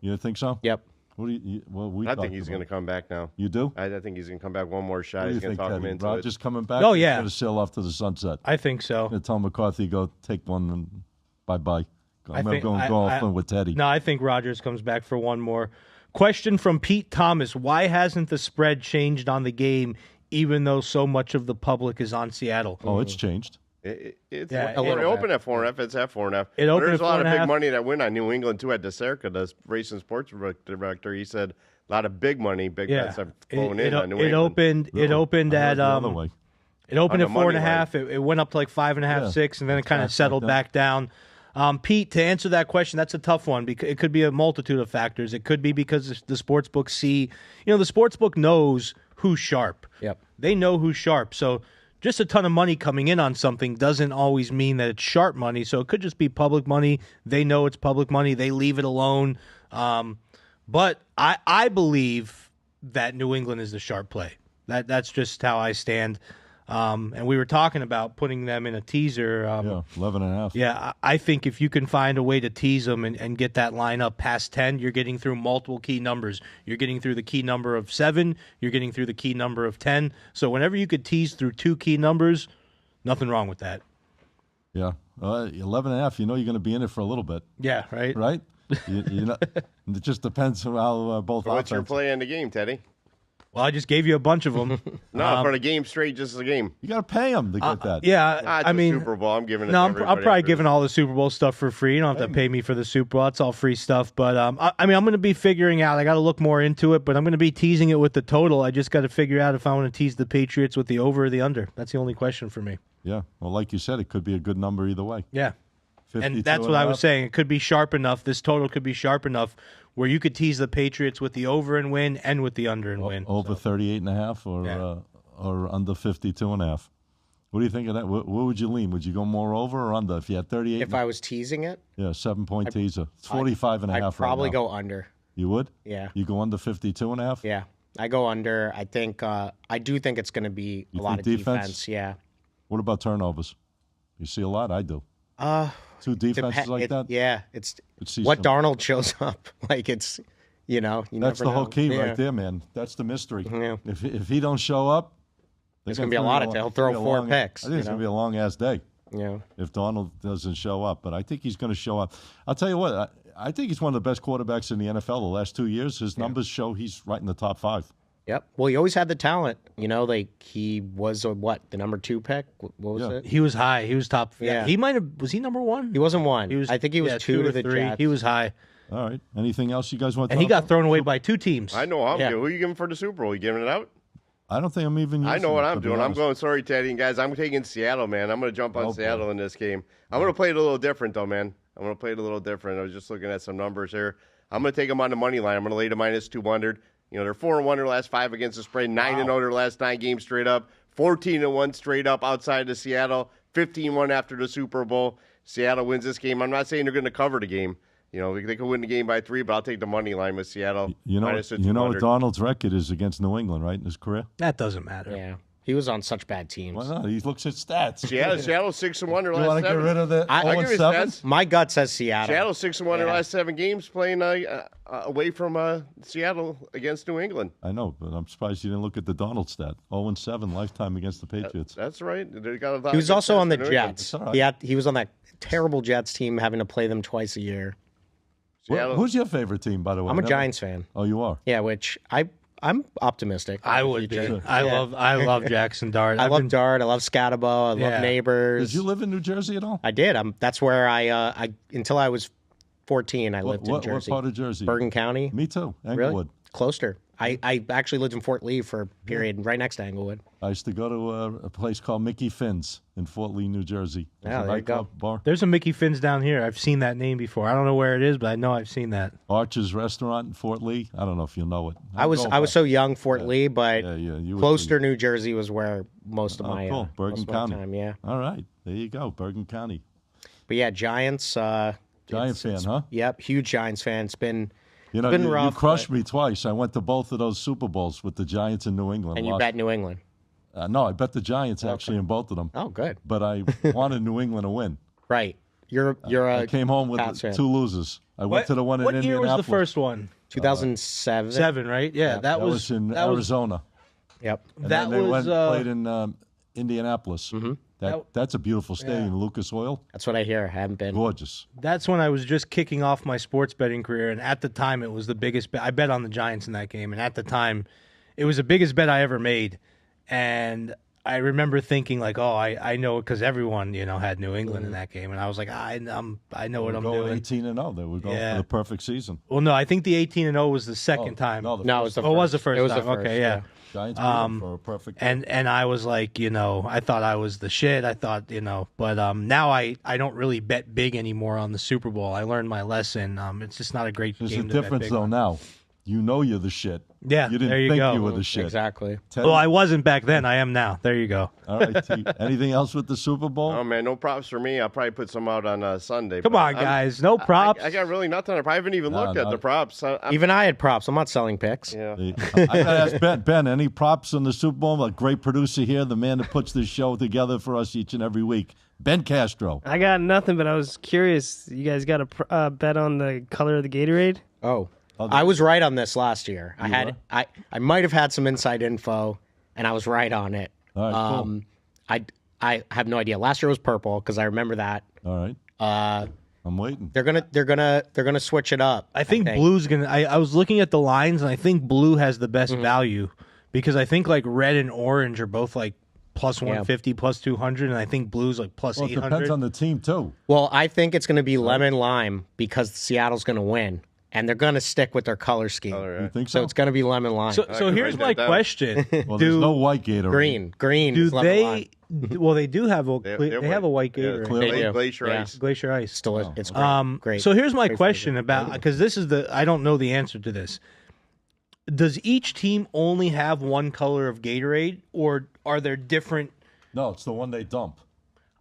[SPEAKER 1] You think so?
[SPEAKER 4] Yep.
[SPEAKER 1] What do you? Well, we.
[SPEAKER 3] I
[SPEAKER 1] talked
[SPEAKER 3] think he's
[SPEAKER 1] about
[SPEAKER 3] going to come back now.
[SPEAKER 1] You do?
[SPEAKER 3] I think he's going to come back one more shot.
[SPEAKER 1] What do you
[SPEAKER 3] He's going
[SPEAKER 1] think,
[SPEAKER 3] to talk him
[SPEAKER 1] Teddy?
[SPEAKER 3] into
[SPEAKER 1] Rogers
[SPEAKER 3] it.
[SPEAKER 1] coming back?
[SPEAKER 2] Oh,
[SPEAKER 1] He's
[SPEAKER 2] yeah.
[SPEAKER 1] going to sail off to the sunset.
[SPEAKER 2] I think so.
[SPEAKER 1] And tell McCarthy go take one and bye bye. I'm
[SPEAKER 2] think-
[SPEAKER 1] going
[SPEAKER 2] I-
[SPEAKER 1] golfing with Teddy.
[SPEAKER 2] No, I think Rodgers comes back for one more. Question from Pete Thomas: why hasn't the spread changed on the game, even though so much of the public is on Seattle?
[SPEAKER 1] Oh, it's changed.
[SPEAKER 3] It's
[SPEAKER 2] Yeah,
[SPEAKER 3] it
[SPEAKER 2] a little
[SPEAKER 3] opened at 4.5. It's at 4.5.
[SPEAKER 2] It
[SPEAKER 3] But
[SPEAKER 2] opened
[SPEAKER 3] there's
[SPEAKER 2] at
[SPEAKER 3] a lot of
[SPEAKER 2] 4.5.
[SPEAKER 3] big money that went on New England too. At DeSerca, the racing sports director, he said a lot of big money, big bets have flown in on New
[SPEAKER 2] it
[SPEAKER 3] England.
[SPEAKER 2] opened
[SPEAKER 1] I heard
[SPEAKER 2] at
[SPEAKER 1] the other way.
[SPEAKER 2] It opened
[SPEAKER 3] On
[SPEAKER 2] at
[SPEAKER 3] the money
[SPEAKER 2] 4.5. It went up to like 5.5,
[SPEAKER 1] Yeah.
[SPEAKER 2] 6, and then it kind of
[SPEAKER 1] Back
[SPEAKER 2] settled
[SPEAKER 1] down.
[SPEAKER 2] back down. Pete, to answer that question, that's a tough one because it could be a multitude of factors. It could be because the sports book the sports book knows who's sharp.
[SPEAKER 4] Yep.
[SPEAKER 2] They know who's sharp. So just a ton of money coming in on something doesn't always mean that it's sharp money. So it could just be public money. They know it's public money. They leave it alone. But I believe that New England is the sharp play. That's just how I stand. And we were talking about putting them in a teaser.
[SPEAKER 1] Yeah, 11.5.
[SPEAKER 2] Yeah, I think if you can find a way to tease them and get that line up past 10, you're getting through multiple key numbers. You're getting through the key number of 7. You're getting through the key number of 10. So whenever you could tease through 2 key numbers, nothing wrong with that.
[SPEAKER 1] Yeah. 11.5, you're going to be in it for a little bit,
[SPEAKER 2] Yeah, right?
[SPEAKER 1] right? You know, it just depends how both.
[SPEAKER 3] What's your
[SPEAKER 1] offense-
[SPEAKER 3] play in the game, Teddy?
[SPEAKER 2] Well, I just gave you a bunch of them.
[SPEAKER 3] No, for the game straight, just the game.
[SPEAKER 1] You got to pay them to get that.
[SPEAKER 2] Yeah,
[SPEAKER 3] It's
[SPEAKER 2] I
[SPEAKER 3] a
[SPEAKER 2] mean,
[SPEAKER 3] Super Bowl. I'm giving it.
[SPEAKER 2] no,
[SPEAKER 3] to
[SPEAKER 2] I'm
[SPEAKER 3] everybody
[SPEAKER 2] probably
[SPEAKER 3] after
[SPEAKER 2] giving all the Super Bowl stuff for free. You don't have to pay me for the Super Bowl. It's all free stuff. But I mean, I'm going to be figuring out. I got to look more into it. But I'm going to be teasing it with the total. I just got to figure out if I want to tease the Patriots with the over or the under. That's the only question for me.
[SPEAKER 1] Yeah. Well, like you said, it could be a good number either way.
[SPEAKER 2] Yeah.
[SPEAKER 1] 52
[SPEAKER 2] And that's what I was saying. It could be sharp enough. This total could be sharp enough where you could tease the Patriots with the over and win and with the under and win.
[SPEAKER 1] Over 38.5 or under 52.5. What do you think of that? Where would you lean? Would you go more over or under if you had 38?
[SPEAKER 4] If I was teasing it,
[SPEAKER 1] yeah, 7-point teaser. It's 45.5
[SPEAKER 4] I'd probably
[SPEAKER 1] right now.
[SPEAKER 4] go under.
[SPEAKER 1] You would?
[SPEAKER 4] Yeah.
[SPEAKER 1] You go under 52.5?
[SPEAKER 4] Yeah. I go under. I think I do think it's going to be a lot of
[SPEAKER 1] think
[SPEAKER 4] defense.
[SPEAKER 1] defense?
[SPEAKER 4] Yeah.
[SPEAKER 1] What about turnovers? You see a lot? I do. Two defenses like that?
[SPEAKER 4] Yeah. It's
[SPEAKER 1] see
[SPEAKER 4] what
[SPEAKER 1] some-
[SPEAKER 4] Darnold shows up. Like it's, you
[SPEAKER 1] That's
[SPEAKER 4] never
[SPEAKER 1] the whole
[SPEAKER 4] know.
[SPEAKER 1] key
[SPEAKER 4] Yeah.
[SPEAKER 1] right there, man. That's the mystery.
[SPEAKER 4] Yeah.
[SPEAKER 1] If he don't show up,
[SPEAKER 4] There's going to be a lot of he'll throw 4 picks.
[SPEAKER 1] I think it's going to be a long-ass day
[SPEAKER 4] Yeah.
[SPEAKER 1] if Donald doesn't show up. But I think he's going to show up. I'll tell you what, I think he's one of the best quarterbacks in the NFL the last 2 years. His numbers show he's right in the top 5.
[SPEAKER 4] Yep. Well, he always had the talent. Like he was the number 2 pick. What was
[SPEAKER 1] Yeah.
[SPEAKER 4] it?
[SPEAKER 2] He was high. He was top.
[SPEAKER 4] Yeah.
[SPEAKER 2] He might have. Was he number 1?
[SPEAKER 4] He wasn't 1.
[SPEAKER 2] He was.
[SPEAKER 4] I think he was 2 to the
[SPEAKER 2] 3.
[SPEAKER 4] Jets.
[SPEAKER 2] He was high,
[SPEAKER 1] All right. Anything else you guys want to
[SPEAKER 2] and
[SPEAKER 1] talk
[SPEAKER 2] he got
[SPEAKER 1] about?
[SPEAKER 2] thrown away by 2 teams.
[SPEAKER 3] I know I'm
[SPEAKER 4] Yeah.
[SPEAKER 3] good. Who are you giving for the Super Bowl? You giving it out?
[SPEAKER 1] I don't think I'm even using
[SPEAKER 3] I know what
[SPEAKER 1] it,
[SPEAKER 3] I'm
[SPEAKER 1] to be
[SPEAKER 3] doing. I'm
[SPEAKER 1] honest.
[SPEAKER 3] going, sorry, Teddy. And guys, I'm taking Seattle, man. I'm going to jump on
[SPEAKER 1] Oh,
[SPEAKER 3] Seattle
[SPEAKER 1] boy.
[SPEAKER 3] in this game. I'm going to play it a little different, though, man. I'm going to play it a little different. I was just looking at some numbers here. I'm going to take them on the money line. I'm going to lay to minus 200. They're 4-1 their last 5 against the spread, 9-0 their last 9 games straight up, 14-1 straight up outside of Seattle, 15-1 after the Super Bowl. Seattle wins this game. I'm not saying they're going to cover the game. They could win the game by 3, but I'll take the money line with Seattle. Minus
[SPEAKER 1] You know what
[SPEAKER 3] 200.
[SPEAKER 1] Donald's record is against New England, right, in his career?
[SPEAKER 2] That doesn't matter.
[SPEAKER 4] Yeah. He was on such bad teams.
[SPEAKER 1] Why not? He looks at stats.
[SPEAKER 3] Seattle 6-1 their
[SPEAKER 1] You
[SPEAKER 3] last
[SPEAKER 1] want to
[SPEAKER 3] 7.
[SPEAKER 1] get rid of the
[SPEAKER 3] I give you
[SPEAKER 1] 0-7?
[SPEAKER 3] stats.
[SPEAKER 4] My gut says Seattle.
[SPEAKER 3] Seattle 6-1 their last 7 games playing away from Seattle against New England.
[SPEAKER 1] I know, but I'm surprised you didn't look at the Donald stat. 0-7 lifetime against the Patriots.
[SPEAKER 3] That's right. They got a lot
[SPEAKER 4] He was
[SPEAKER 3] of
[SPEAKER 4] also on the
[SPEAKER 3] success in New England.
[SPEAKER 4] Jets.
[SPEAKER 1] It's all right.
[SPEAKER 4] He was on that terrible Jets team having to play them twice a year.
[SPEAKER 3] Seattle.
[SPEAKER 1] Who's your favorite team, by the way?
[SPEAKER 4] I'm a
[SPEAKER 1] Never-
[SPEAKER 4] Giants fan.
[SPEAKER 1] Oh, you are?
[SPEAKER 4] Yeah, which I'm optimistic.
[SPEAKER 2] I would be. I love Jackson Dart.
[SPEAKER 4] I love Dart. I love Scatterbo. I
[SPEAKER 2] Yeah.
[SPEAKER 4] love Neighbors.
[SPEAKER 1] Did you live in New Jersey at all?
[SPEAKER 4] I did. That's where I until I was 14. I lived in
[SPEAKER 1] What
[SPEAKER 4] Jersey.
[SPEAKER 1] part of Jersey?
[SPEAKER 4] Bergen County.
[SPEAKER 1] Me too.
[SPEAKER 4] Really?
[SPEAKER 1] Englewood.
[SPEAKER 4] Closer. I actually lived in Fort Lee for a period right next to Englewood.
[SPEAKER 1] I used to go to a place called Mickey Finn's in Fort Lee, New Jersey. It was
[SPEAKER 4] Yeah,
[SPEAKER 1] a
[SPEAKER 4] there you go.
[SPEAKER 1] nightclub bar.
[SPEAKER 2] There's a Mickey Finn's down here. I've seen that name before. I don't know where it is, but I know I've seen that.
[SPEAKER 1] Archer's Restaurant in Fort Lee. I don't know if you know it.
[SPEAKER 4] I was so young, Fort Lee, but
[SPEAKER 1] you would
[SPEAKER 4] Closter, New Jersey was where most of my
[SPEAKER 1] cool. Bergen
[SPEAKER 4] most of my
[SPEAKER 1] County.
[SPEAKER 4] time. Yeah,
[SPEAKER 1] All right. There you go. Bergen County.
[SPEAKER 4] but yeah, Giants.
[SPEAKER 1] Giant fan, huh?
[SPEAKER 4] Yep, huge Giants fan. It's been
[SPEAKER 1] You
[SPEAKER 4] been rough,
[SPEAKER 1] crushed me twice. I went to both of those Super Bowls with the Giants in New England.
[SPEAKER 4] and you
[SPEAKER 1] Lost.
[SPEAKER 4] bet New England.
[SPEAKER 1] No, I bet the Giants actually in both of them.
[SPEAKER 4] Oh, good.
[SPEAKER 1] But I wanted New England to win.
[SPEAKER 4] Right. You're
[SPEAKER 1] I
[SPEAKER 4] a
[SPEAKER 1] came home with
[SPEAKER 4] Pats fan.
[SPEAKER 1] 2 losers. I went to the one in
[SPEAKER 2] What year was
[SPEAKER 1] Indianapolis.
[SPEAKER 2] the first one?
[SPEAKER 4] 2007.
[SPEAKER 2] 7, right? Yeah,
[SPEAKER 1] That was in
[SPEAKER 2] that was
[SPEAKER 1] Arizona.
[SPEAKER 4] Yep.
[SPEAKER 1] And
[SPEAKER 2] that
[SPEAKER 1] then they
[SPEAKER 2] was,
[SPEAKER 1] played in Indianapolis. Mm-hmm. That's a beautiful stadium, Lucas Oil.
[SPEAKER 4] That's what I hear. I haven't been.
[SPEAKER 1] Gorgeous.
[SPEAKER 2] That's when I was just kicking off my sports betting career, and at the time, it was the biggest bet. I bet on the Giants in that game, and at the time, it was the biggest bet I ever made. And I remember thinking, like, oh, I know it because everyone, had New England in that game, and I was like, I know what I'm
[SPEAKER 1] Going
[SPEAKER 2] doing.
[SPEAKER 1] 18-0. They were going
[SPEAKER 2] Yeah.
[SPEAKER 1] for the perfect season.
[SPEAKER 2] Well, no, I think the 18-0 was the second time.
[SPEAKER 1] No,
[SPEAKER 4] No, it was the
[SPEAKER 2] Oh, it was the
[SPEAKER 4] first.
[SPEAKER 2] first
[SPEAKER 4] It was
[SPEAKER 2] time.
[SPEAKER 4] the first,
[SPEAKER 2] Okay, yeah.
[SPEAKER 1] Giants beat them for a perfect.
[SPEAKER 2] And I was like, I thought I was the shit. I thought, but now I don't really bet big anymore on the Super Bowl. I learned my lesson. It's just not a great
[SPEAKER 1] There's a
[SPEAKER 2] game to bet
[SPEAKER 1] difference
[SPEAKER 2] big
[SPEAKER 1] though
[SPEAKER 2] on.
[SPEAKER 1] now. You know you're the shit.
[SPEAKER 2] Yeah,
[SPEAKER 1] You didn't
[SPEAKER 2] there you
[SPEAKER 1] think
[SPEAKER 2] go.
[SPEAKER 1] you were the shit.
[SPEAKER 4] Exactly.
[SPEAKER 1] Teddy?
[SPEAKER 2] Well, I wasn't back then. I am now. There you go.
[SPEAKER 1] All right. T. Anything else with the Super Bowl?
[SPEAKER 3] Oh, man, no props for me. I'll probably put some out on Sunday.
[SPEAKER 2] Come
[SPEAKER 3] but
[SPEAKER 2] on, guys. No props.
[SPEAKER 3] I got really nothing. I probably haven't even looked at
[SPEAKER 1] no.
[SPEAKER 3] the props.
[SPEAKER 4] Even I had props. I'm not selling picks.
[SPEAKER 3] Yeah.
[SPEAKER 1] I gotta ask Ben. Ben, any props on the Super Bowl? A great producer here, the man that puts this show together for us each and every week. Ben Castro.
[SPEAKER 5] I got nothing, but I was curious. You guys got a bet on the color of the Gatorade?
[SPEAKER 4] Oh. I was right on this last year. I might have had some inside info, and I was right on it.
[SPEAKER 1] All right, cool.
[SPEAKER 4] I have no idea. Last year was purple because I remember that.
[SPEAKER 1] All right. I'm waiting.
[SPEAKER 4] They're gonna switch it up.
[SPEAKER 2] I think blue's gonna. I was looking at the lines, and I think blue has the best value because I think like red and orange are both like plus 150, plus 200, and I think blue's like plus 800.
[SPEAKER 1] It depends on the team too.
[SPEAKER 4] Well, I think it's going to be lemon lime because Seattle's going to win, and they're going to stick with their color scheme.
[SPEAKER 1] You think
[SPEAKER 4] So
[SPEAKER 1] so?
[SPEAKER 4] it's going to be lemon lime.
[SPEAKER 2] So here's my question:
[SPEAKER 1] Well, there's no white Gatorade.
[SPEAKER 4] Green.
[SPEAKER 2] Do
[SPEAKER 4] is lemon lime.
[SPEAKER 2] they? Well, they do have a. They have a white Gatorade.
[SPEAKER 1] clear.
[SPEAKER 4] They do.
[SPEAKER 3] Glacier
[SPEAKER 4] Yeah.
[SPEAKER 3] Ice.
[SPEAKER 2] Glacier Ice.
[SPEAKER 4] Still, it's great. Great.
[SPEAKER 2] So here's my question about because this is I don't know the answer to this. Does each team only have one color of Gatorade, or are there different?
[SPEAKER 1] No, it's the one they dump.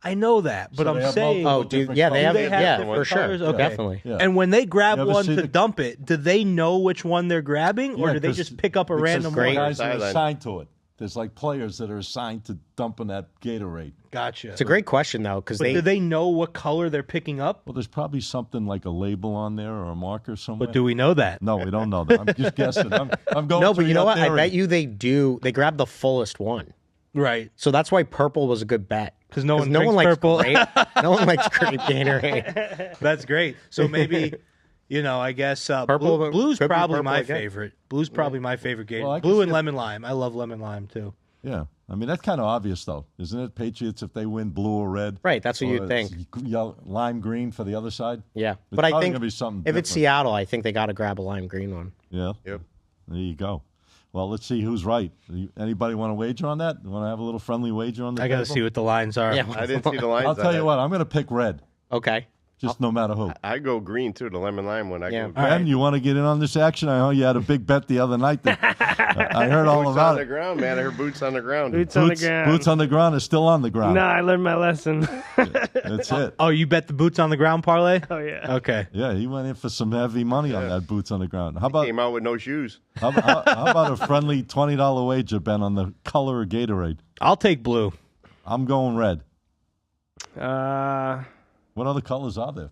[SPEAKER 2] I know that, but
[SPEAKER 1] So they
[SPEAKER 2] I'm
[SPEAKER 1] have
[SPEAKER 2] saying,
[SPEAKER 1] multiple
[SPEAKER 4] dude,
[SPEAKER 1] different
[SPEAKER 4] yeah, they
[SPEAKER 1] colors.
[SPEAKER 4] have,
[SPEAKER 2] different
[SPEAKER 4] for sure,
[SPEAKER 2] colors? Okay.
[SPEAKER 4] definitely.
[SPEAKER 1] Yeah.
[SPEAKER 2] and when they grab
[SPEAKER 1] You ever
[SPEAKER 2] one
[SPEAKER 1] see
[SPEAKER 2] to
[SPEAKER 1] the-
[SPEAKER 2] dump it, do they know which one they're grabbing, or
[SPEAKER 1] Yeah,
[SPEAKER 2] do they
[SPEAKER 1] 'cause
[SPEAKER 2] just pick up a
[SPEAKER 1] because
[SPEAKER 2] random
[SPEAKER 4] great.
[SPEAKER 2] one?
[SPEAKER 1] guys are
[SPEAKER 3] Sideline.
[SPEAKER 1] assigned to it. There's like players that are assigned to dumping that Gatorade.
[SPEAKER 2] Gotcha.
[SPEAKER 4] It's a great question though, because
[SPEAKER 2] But do they know what color they're picking up?
[SPEAKER 1] Well, there's probably something like a label on there or a marker somewhere.
[SPEAKER 2] But do we know that?
[SPEAKER 1] No, we don't know that. I'm just guessing. I'm going.
[SPEAKER 4] no, but
[SPEAKER 1] through
[SPEAKER 4] you know
[SPEAKER 1] your
[SPEAKER 4] what? I
[SPEAKER 1] theory.
[SPEAKER 4] bet you they do. They grab the fullest one,
[SPEAKER 2] Right.
[SPEAKER 4] so that's why purple was a good bet.
[SPEAKER 2] 'Cause no one
[SPEAKER 4] no
[SPEAKER 2] drinks
[SPEAKER 4] likes
[SPEAKER 2] purple.
[SPEAKER 4] grape. No one likes grape Gatorade.
[SPEAKER 2] That's great. So maybe, I guess
[SPEAKER 4] Purple
[SPEAKER 2] blue's
[SPEAKER 4] could be
[SPEAKER 2] probably
[SPEAKER 4] purple
[SPEAKER 2] my
[SPEAKER 4] again.
[SPEAKER 2] favorite. Blue's probably my favorite Gatorade.
[SPEAKER 1] Well, I can
[SPEAKER 2] Blue
[SPEAKER 1] see
[SPEAKER 2] and
[SPEAKER 1] it.
[SPEAKER 2] lemon lime. I love lemon lime too.
[SPEAKER 1] Yeah, I mean that's kind of obvious though, isn't it? Patriots if they win blue or red.
[SPEAKER 4] Right, that's what
[SPEAKER 1] Or
[SPEAKER 4] you'd think.
[SPEAKER 1] Yellow, lime green for the other side.
[SPEAKER 4] Yeah,
[SPEAKER 1] It's
[SPEAKER 4] but I
[SPEAKER 1] probably
[SPEAKER 4] think
[SPEAKER 1] gonna be something
[SPEAKER 4] if it's
[SPEAKER 1] different.
[SPEAKER 4] Seattle, I think they got to grab a lime green one.
[SPEAKER 1] Yeah.
[SPEAKER 3] Yep.
[SPEAKER 1] There you go. Well, let's see who's right. Anybody want to wager on that? Want to have a little friendly wager on the
[SPEAKER 2] I got to
[SPEAKER 1] table?
[SPEAKER 2] see what the lines are.
[SPEAKER 4] Yeah.
[SPEAKER 3] I didn't see the lines.
[SPEAKER 1] I'll
[SPEAKER 3] on
[SPEAKER 1] tell you
[SPEAKER 3] that.
[SPEAKER 1] what. I'm going to pick red,
[SPEAKER 4] Okay.
[SPEAKER 1] just no matter who.
[SPEAKER 3] I go green too, the lemon lime one. I
[SPEAKER 4] Yeah.
[SPEAKER 3] go
[SPEAKER 1] Ben, you want to get in on this action? I know you had a big bet the other night. That, I heard all
[SPEAKER 3] boots on
[SPEAKER 1] about
[SPEAKER 3] the
[SPEAKER 1] it.
[SPEAKER 3] ground, man. I heard boots on the ground.
[SPEAKER 5] Boots on the ground.
[SPEAKER 1] Boots on the ground is still on the ground.
[SPEAKER 5] No, I learned my lesson.
[SPEAKER 1] That's it.
[SPEAKER 2] Oh, you bet the boots on the ground parlay?
[SPEAKER 5] Oh yeah.
[SPEAKER 2] Okay.
[SPEAKER 1] Yeah, he went in for some heavy money on that boots on the ground. How about
[SPEAKER 3] Came out with no shoes.
[SPEAKER 1] how about a friendly $20 wager, Ben, on the color of Gatorade?
[SPEAKER 2] I'll take blue.
[SPEAKER 1] I'm going red.
[SPEAKER 5] Uh,
[SPEAKER 1] What other colors are there?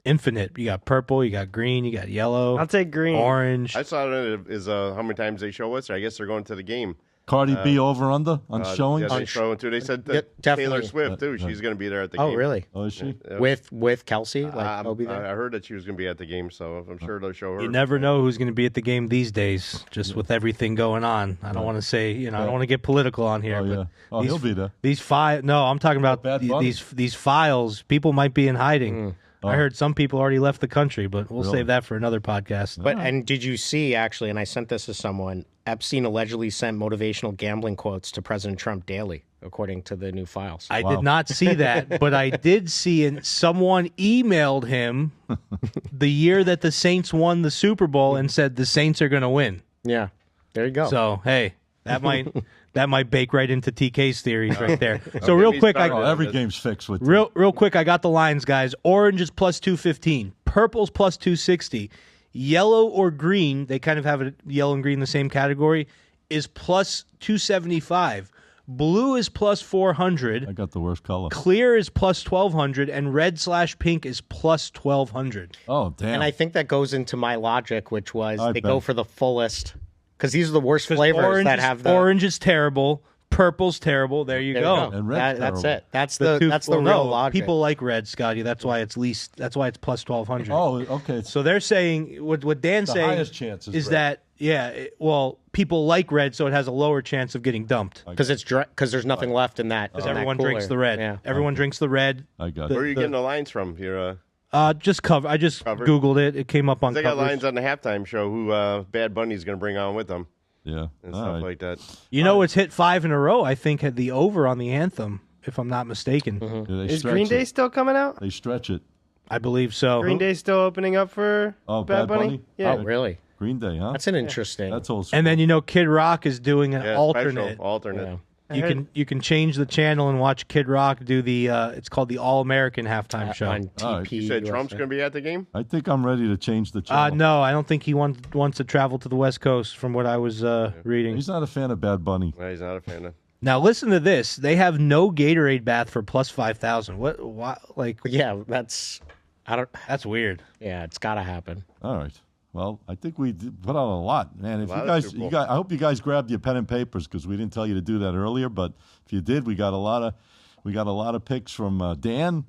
[SPEAKER 2] Infinite. You got purple, you got green, you got yellow,
[SPEAKER 5] I'll take green.
[SPEAKER 2] orange.
[SPEAKER 3] I saw it is how many times they show us. I guess they're going to the game.
[SPEAKER 1] Cardi B over under on showing?
[SPEAKER 3] Yeah, they showing too. They said that
[SPEAKER 4] Yeah, definitely.
[SPEAKER 3] Taylor Swift too. She's going to be there at the
[SPEAKER 4] Oh,
[SPEAKER 3] game.
[SPEAKER 4] really?
[SPEAKER 1] Oh, is she?
[SPEAKER 3] Yeah.
[SPEAKER 4] With Kelsey, like he'll be there.
[SPEAKER 3] I heard that she was going to be at the game, so I'm sure they'll show her.
[SPEAKER 2] You never know who's going to be at the game these days, just with everything going on. I don't want to say, I don't want to get political on here.
[SPEAKER 1] Oh,
[SPEAKER 2] but
[SPEAKER 1] yeah. Oh,
[SPEAKER 2] these-
[SPEAKER 1] he'll be there.
[SPEAKER 2] These no, I'm talking about
[SPEAKER 1] Bad Bunny?
[SPEAKER 2] these files. People might be in hiding. I heard some people already left the country, but we'll
[SPEAKER 1] Really?
[SPEAKER 2] save that for another podcast.
[SPEAKER 4] But and did you see actually? And I sent this to someone. Epstein allegedly sent motivational gambling quotes to President Trump daily, according to the new files.
[SPEAKER 2] I did not see that, but I did see it. Someone emailed him the year that the Saints won the Super Bowl and said the Saints are going to win.
[SPEAKER 4] Yeah, there you go.
[SPEAKER 2] So hey, that might bake right into TK's theories right there. So
[SPEAKER 3] Okay,
[SPEAKER 2] real
[SPEAKER 3] he's
[SPEAKER 2] quick,
[SPEAKER 3] started.
[SPEAKER 1] Oh, every game's fixed with
[SPEAKER 2] real quick, I got the lines, guys. Orange is plus 215, purple's plus 260, yellow or green. They kind of have it yellow and green in the same category. Is plus 275. Blue is plus 400.
[SPEAKER 1] I got the worst color.
[SPEAKER 2] Clear is plus 1,200, and red/pink is plus 1,200.
[SPEAKER 1] Oh, damn.
[SPEAKER 4] and I think that goes into my logic, which was
[SPEAKER 1] I
[SPEAKER 4] they
[SPEAKER 1] bet.
[SPEAKER 4] go for the fullest because these are the worst flavors that have the
[SPEAKER 2] orange is terrible, purple's terrible. There you
[SPEAKER 4] There
[SPEAKER 2] go.
[SPEAKER 4] you go.
[SPEAKER 1] And red's
[SPEAKER 4] That's
[SPEAKER 1] terrible.
[SPEAKER 4] it. That's
[SPEAKER 2] The two-
[SPEAKER 4] that's the
[SPEAKER 2] well,
[SPEAKER 4] real
[SPEAKER 2] no,
[SPEAKER 4] logic.
[SPEAKER 2] People like red, Scotty. That's why it's least. That's why it's plus 1,200.
[SPEAKER 1] Oh, okay. It's
[SPEAKER 2] So they're saying what Dan's
[SPEAKER 1] the
[SPEAKER 2] saying
[SPEAKER 1] highest chance is red.
[SPEAKER 2] that people like red, so it has a lower chance of getting dumped
[SPEAKER 4] because there's nothing left in that.
[SPEAKER 2] because
[SPEAKER 4] in that
[SPEAKER 2] everyone
[SPEAKER 4] cooler.
[SPEAKER 2] drinks the red.
[SPEAKER 4] Yeah.
[SPEAKER 2] Everyone drinks the red.
[SPEAKER 1] I got
[SPEAKER 3] Where are
[SPEAKER 1] it.
[SPEAKER 3] you getting the lines from? Here,
[SPEAKER 2] Just cover. I just
[SPEAKER 3] Covered?
[SPEAKER 2] Googled it. It came up on.
[SPEAKER 3] they got
[SPEAKER 2] covers.
[SPEAKER 3] lines on the halftime show. Who Bad Bunny's going to bring on with them
[SPEAKER 1] Yeah.
[SPEAKER 3] and
[SPEAKER 1] All
[SPEAKER 3] stuff
[SPEAKER 1] right.
[SPEAKER 3] like that.
[SPEAKER 2] You know, it's hit 5 in a row. I think had the over on the anthem, if I'm not mistaken.
[SPEAKER 1] Yeah, they
[SPEAKER 5] Is
[SPEAKER 1] stretch
[SPEAKER 5] Green Day
[SPEAKER 1] it.
[SPEAKER 5] still coming out?
[SPEAKER 1] They stretch it.
[SPEAKER 2] I believe so.
[SPEAKER 5] Green Day still opening up for
[SPEAKER 1] Oh,
[SPEAKER 5] Bad Bunny? Yeah.
[SPEAKER 4] Oh, really?
[SPEAKER 1] Green Day, huh?
[SPEAKER 4] That's an interesting.
[SPEAKER 1] That's old school.
[SPEAKER 2] And then Kid Rock is doing an
[SPEAKER 3] Yeah,
[SPEAKER 2] alternate.
[SPEAKER 3] special, alternate.
[SPEAKER 4] Yeah.
[SPEAKER 2] You can change the channel and watch Kid Rock do the. It's called the All American halftime show.
[SPEAKER 4] on
[SPEAKER 1] All right.
[SPEAKER 4] TP.
[SPEAKER 3] You said Trump's
[SPEAKER 4] USA.
[SPEAKER 3] going to be at the game?
[SPEAKER 1] I think I'm ready to change the channel.
[SPEAKER 2] No, I don't think he wants to travel to the West Coast. From what I was reading.
[SPEAKER 1] He's not a fan of Bad Bunny.
[SPEAKER 3] No, he's not a fan of.
[SPEAKER 2] Now listen to this. They have no Gatorade bath for plus 5,000. What? Why, like
[SPEAKER 4] Yeah, that's. I don't.
[SPEAKER 2] that's weird.
[SPEAKER 4] Yeah, it's got to happen.
[SPEAKER 1] All right. Well, I think we put out a lot, man. If
[SPEAKER 3] lot
[SPEAKER 1] you
[SPEAKER 3] of
[SPEAKER 1] guys,
[SPEAKER 3] people.
[SPEAKER 1] I hope you guys grabbed your pen and papers because we didn't tell you to do that earlier. But if you did, we got a lot of picks from Dan,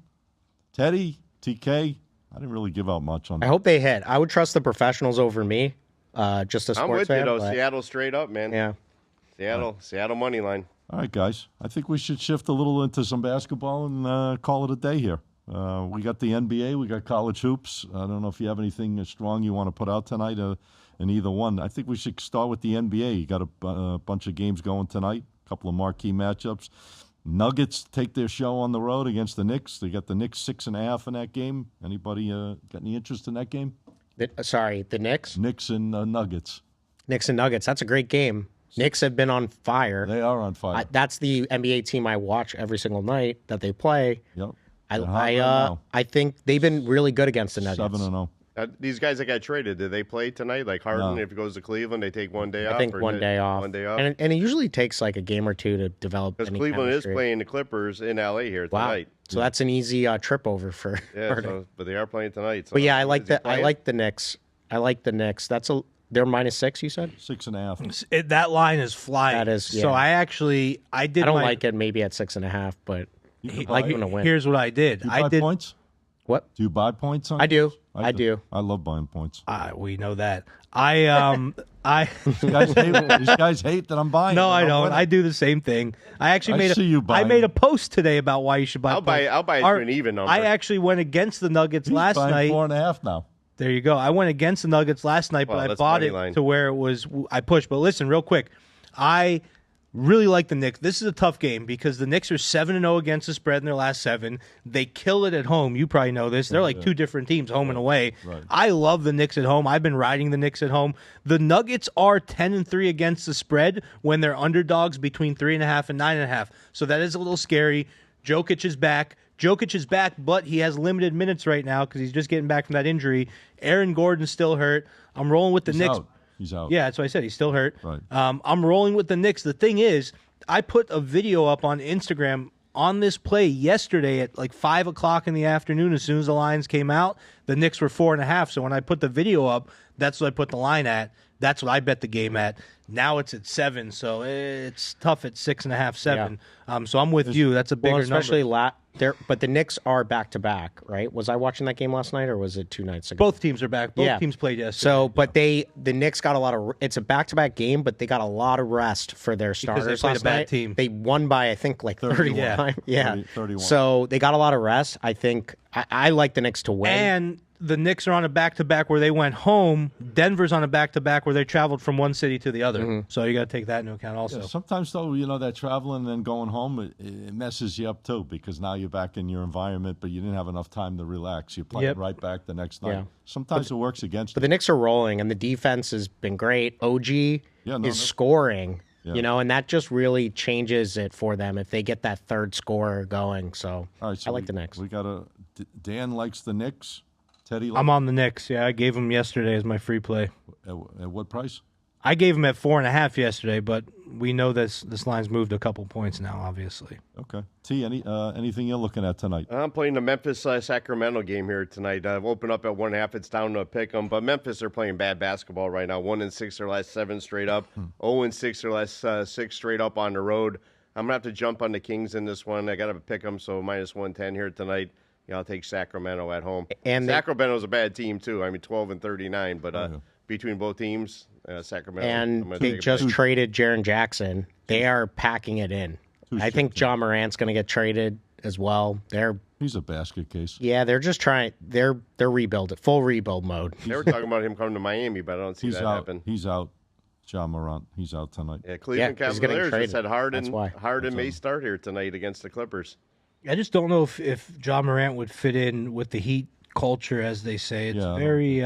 [SPEAKER 1] Teddy, TK, I didn't really give out much on
[SPEAKER 4] I
[SPEAKER 1] that.
[SPEAKER 4] hope they hit. I would trust the professionals over me. Just a sports
[SPEAKER 3] I'm with
[SPEAKER 4] fan,
[SPEAKER 3] you, though.
[SPEAKER 4] but-
[SPEAKER 3] Seattle straight up, man.
[SPEAKER 4] Yeah.
[SPEAKER 3] Seattle money line.
[SPEAKER 1] All right, guys. I think we should shift a little into some basketball and call it a day here. We got the NBA. We got college hoops. I don't know if you have anything strong you want to put out tonight in either one. I think we should start with the NBA. You got a bunch of games going tonight, a couple of marquee matchups. Nuggets take their show on the road against the Knicks. They got the Knicks 6.5 in that game. Anybody got any interest in that game?
[SPEAKER 4] The Knicks?
[SPEAKER 1] Knicks and Nuggets.
[SPEAKER 4] Knicks and Nuggets. That's a great game. Knicks have been on fire.
[SPEAKER 1] They are on fire.
[SPEAKER 4] That's the NBA team I watch every single night that they play.
[SPEAKER 1] Yep.
[SPEAKER 4] I think they've been really good against the Nuggets.
[SPEAKER 1] 7-0.
[SPEAKER 3] These guys that got traded, did they play tonight? Like Harden, if he goes to Cleveland, they take one day off?
[SPEAKER 4] I think one day off.
[SPEAKER 3] One day off.
[SPEAKER 4] And it usually takes like a game or two to develop.
[SPEAKER 3] Because
[SPEAKER 4] any
[SPEAKER 3] Cleveland
[SPEAKER 4] chemistry.
[SPEAKER 3] is playing the Clippers in LA here
[SPEAKER 4] Wow.
[SPEAKER 3] tonight.
[SPEAKER 4] So that's an easy trip over for.
[SPEAKER 3] But they are playing tonight. So
[SPEAKER 4] But yeah, I like
[SPEAKER 3] is he
[SPEAKER 4] the
[SPEAKER 3] playing?
[SPEAKER 4] Knicks. I like the Knicks. They're -6. You said
[SPEAKER 1] 6.5.
[SPEAKER 2] That line is flying.
[SPEAKER 4] That is,
[SPEAKER 2] So
[SPEAKER 4] yeah.
[SPEAKER 2] I did.
[SPEAKER 4] I don't
[SPEAKER 2] my-
[SPEAKER 4] like it. Maybe at 6.5, but
[SPEAKER 1] You
[SPEAKER 4] I like them to win.
[SPEAKER 2] Here's what I did.
[SPEAKER 1] Do you
[SPEAKER 2] I
[SPEAKER 1] buy
[SPEAKER 2] did.
[SPEAKER 1] points?
[SPEAKER 4] What?
[SPEAKER 1] Do you buy points on
[SPEAKER 4] I do.
[SPEAKER 1] games?
[SPEAKER 4] I do.
[SPEAKER 1] I love buying points.
[SPEAKER 2] We know that. I
[SPEAKER 1] These guys hate that I'm buying.
[SPEAKER 2] No,
[SPEAKER 1] them.
[SPEAKER 2] I
[SPEAKER 1] I'm
[SPEAKER 2] don't.
[SPEAKER 1] winning.
[SPEAKER 2] I do the same thing. I actually
[SPEAKER 1] I see you
[SPEAKER 2] I
[SPEAKER 1] buying.
[SPEAKER 2] made a post today about why you should buy.
[SPEAKER 3] I'll buy it to an even number.
[SPEAKER 2] I actually went against the Nuggets
[SPEAKER 1] He's
[SPEAKER 2] last
[SPEAKER 1] buying
[SPEAKER 2] night.
[SPEAKER 1] 4.5 now.
[SPEAKER 2] There you go. I went against the Nuggets last night,
[SPEAKER 3] Well,
[SPEAKER 2] but I
[SPEAKER 3] that's
[SPEAKER 2] bought
[SPEAKER 3] money
[SPEAKER 2] it
[SPEAKER 3] line.
[SPEAKER 2] to where it was. I pushed. But listen, real quick, I really like the Knicks. This is a tough game because the Knicks are 7-0 against the spread in their last 7. They kill it at home. You probably know this. They're like two different teams, home and away.
[SPEAKER 1] Right.
[SPEAKER 2] I love the Knicks at home. I've been riding the Knicks at home. The Nuggets are 10-3 against the spread when they're underdogs between 3.5 and 9.5. So that is a little scary. Jokic is back. But he has limited minutes right now because he's just getting back from that injury. Aaron Gordon's still hurt. I'm rolling with the Knicks.
[SPEAKER 1] He's out.
[SPEAKER 2] Yeah, that's what I said. He's still hurt.
[SPEAKER 1] Right.
[SPEAKER 2] I'm rolling with the Knicks. The thing is, I put a video up on Instagram on this play yesterday at like 5 o'clock in the afternoon. As soon as the lines came out, the Knicks were 4.5. So when I put the video up, that's what I put the line at. That's what I bet the game at. Now it's at 7, so it's tough at 6.5, 7. So I'm with you. That's a bigger
[SPEAKER 4] especially
[SPEAKER 2] number.
[SPEAKER 4] but the Knicks are back to back, right? Was I watching that game last night, or was it 2 nights ago?
[SPEAKER 2] Both teams are back. Both teams played yesterday.
[SPEAKER 4] So, but the Knicks got a lot of. It's a back-to-back game, but they got a lot of rest for their starters
[SPEAKER 2] they played
[SPEAKER 4] last
[SPEAKER 2] a bad
[SPEAKER 4] night.
[SPEAKER 2] team.
[SPEAKER 4] They won by I think like 31. Yeah,
[SPEAKER 1] 31.
[SPEAKER 4] So they got a lot of rest. I think I like the Knicks to win.
[SPEAKER 2] And the Knicks are on a back-to-back where they went home. Denver's on a back-to-back where they traveled from one city to the other. So you got to take that into account also.
[SPEAKER 1] Yeah, sometimes, though, that traveling and then going home, it messes you up, too, because now you're back in your environment, but you didn't have enough time to relax. You play right back the next night.
[SPEAKER 4] Yeah.
[SPEAKER 1] Sometimes it works against
[SPEAKER 4] But
[SPEAKER 1] you.
[SPEAKER 4] the Knicks are rolling, and the defense has been great. OG is scoring, and that just really changes it for them if they get that third scorer going. So,
[SPEAKER 1] All right, so
[SPEAKER 4] I like the Knicks.
[SPEAKER 1] We got Dan likes the Knicks. Teddy,
[SPEAKER 2] I'm on the Knicks. Yeah, I gave them yesterday as my free play.
[SPEAKER 1] at what price?
[SPEAKER 2] I gave them at 4.5 yesterday, but we know this line's moved a couple points now, obviously.
[SPEAKER 1] Okay. T, anything you're looking at tonight?
[SPEAKER 3] I'm playing the Memphis-Sacramento game here tonight. I've opened up at 1.5. It's down to a pick 'em, but Memphis are playing bad basketball right now. 1-6 their last 7 straight up. 0-6 their last 6 straight up on the road. I'm gonna have to jump on the Kings in this one. I got to pick 'em, so -110 here tonight. I'll take Sacramento at home. And Sacramento's a bad team too. I mean, 12-39, but between both teams, Sacramento.
[SPEAKER 4] And they just traded Jaren Jackson. They are packing it in. I think John Morant's going to get traded as well.
[SPEAKER 1] He's a basket case.
[SPEAKER 4] Yeah, they're just trying. They're full rebuild mode.
[SPEAKER 3] They were talking about him coming to Miami, but I don't see that happen.
[SPEAKER 1] He's out. John Morant. He's out tonight.
[SPEAKER 3] Yeah, Cleveland Cavaliers just said Harden may start here tonight against the Clippers.
[SPEAKER 2] I just don't know if John Morant would fit in with the Heat culture, as they say. It's very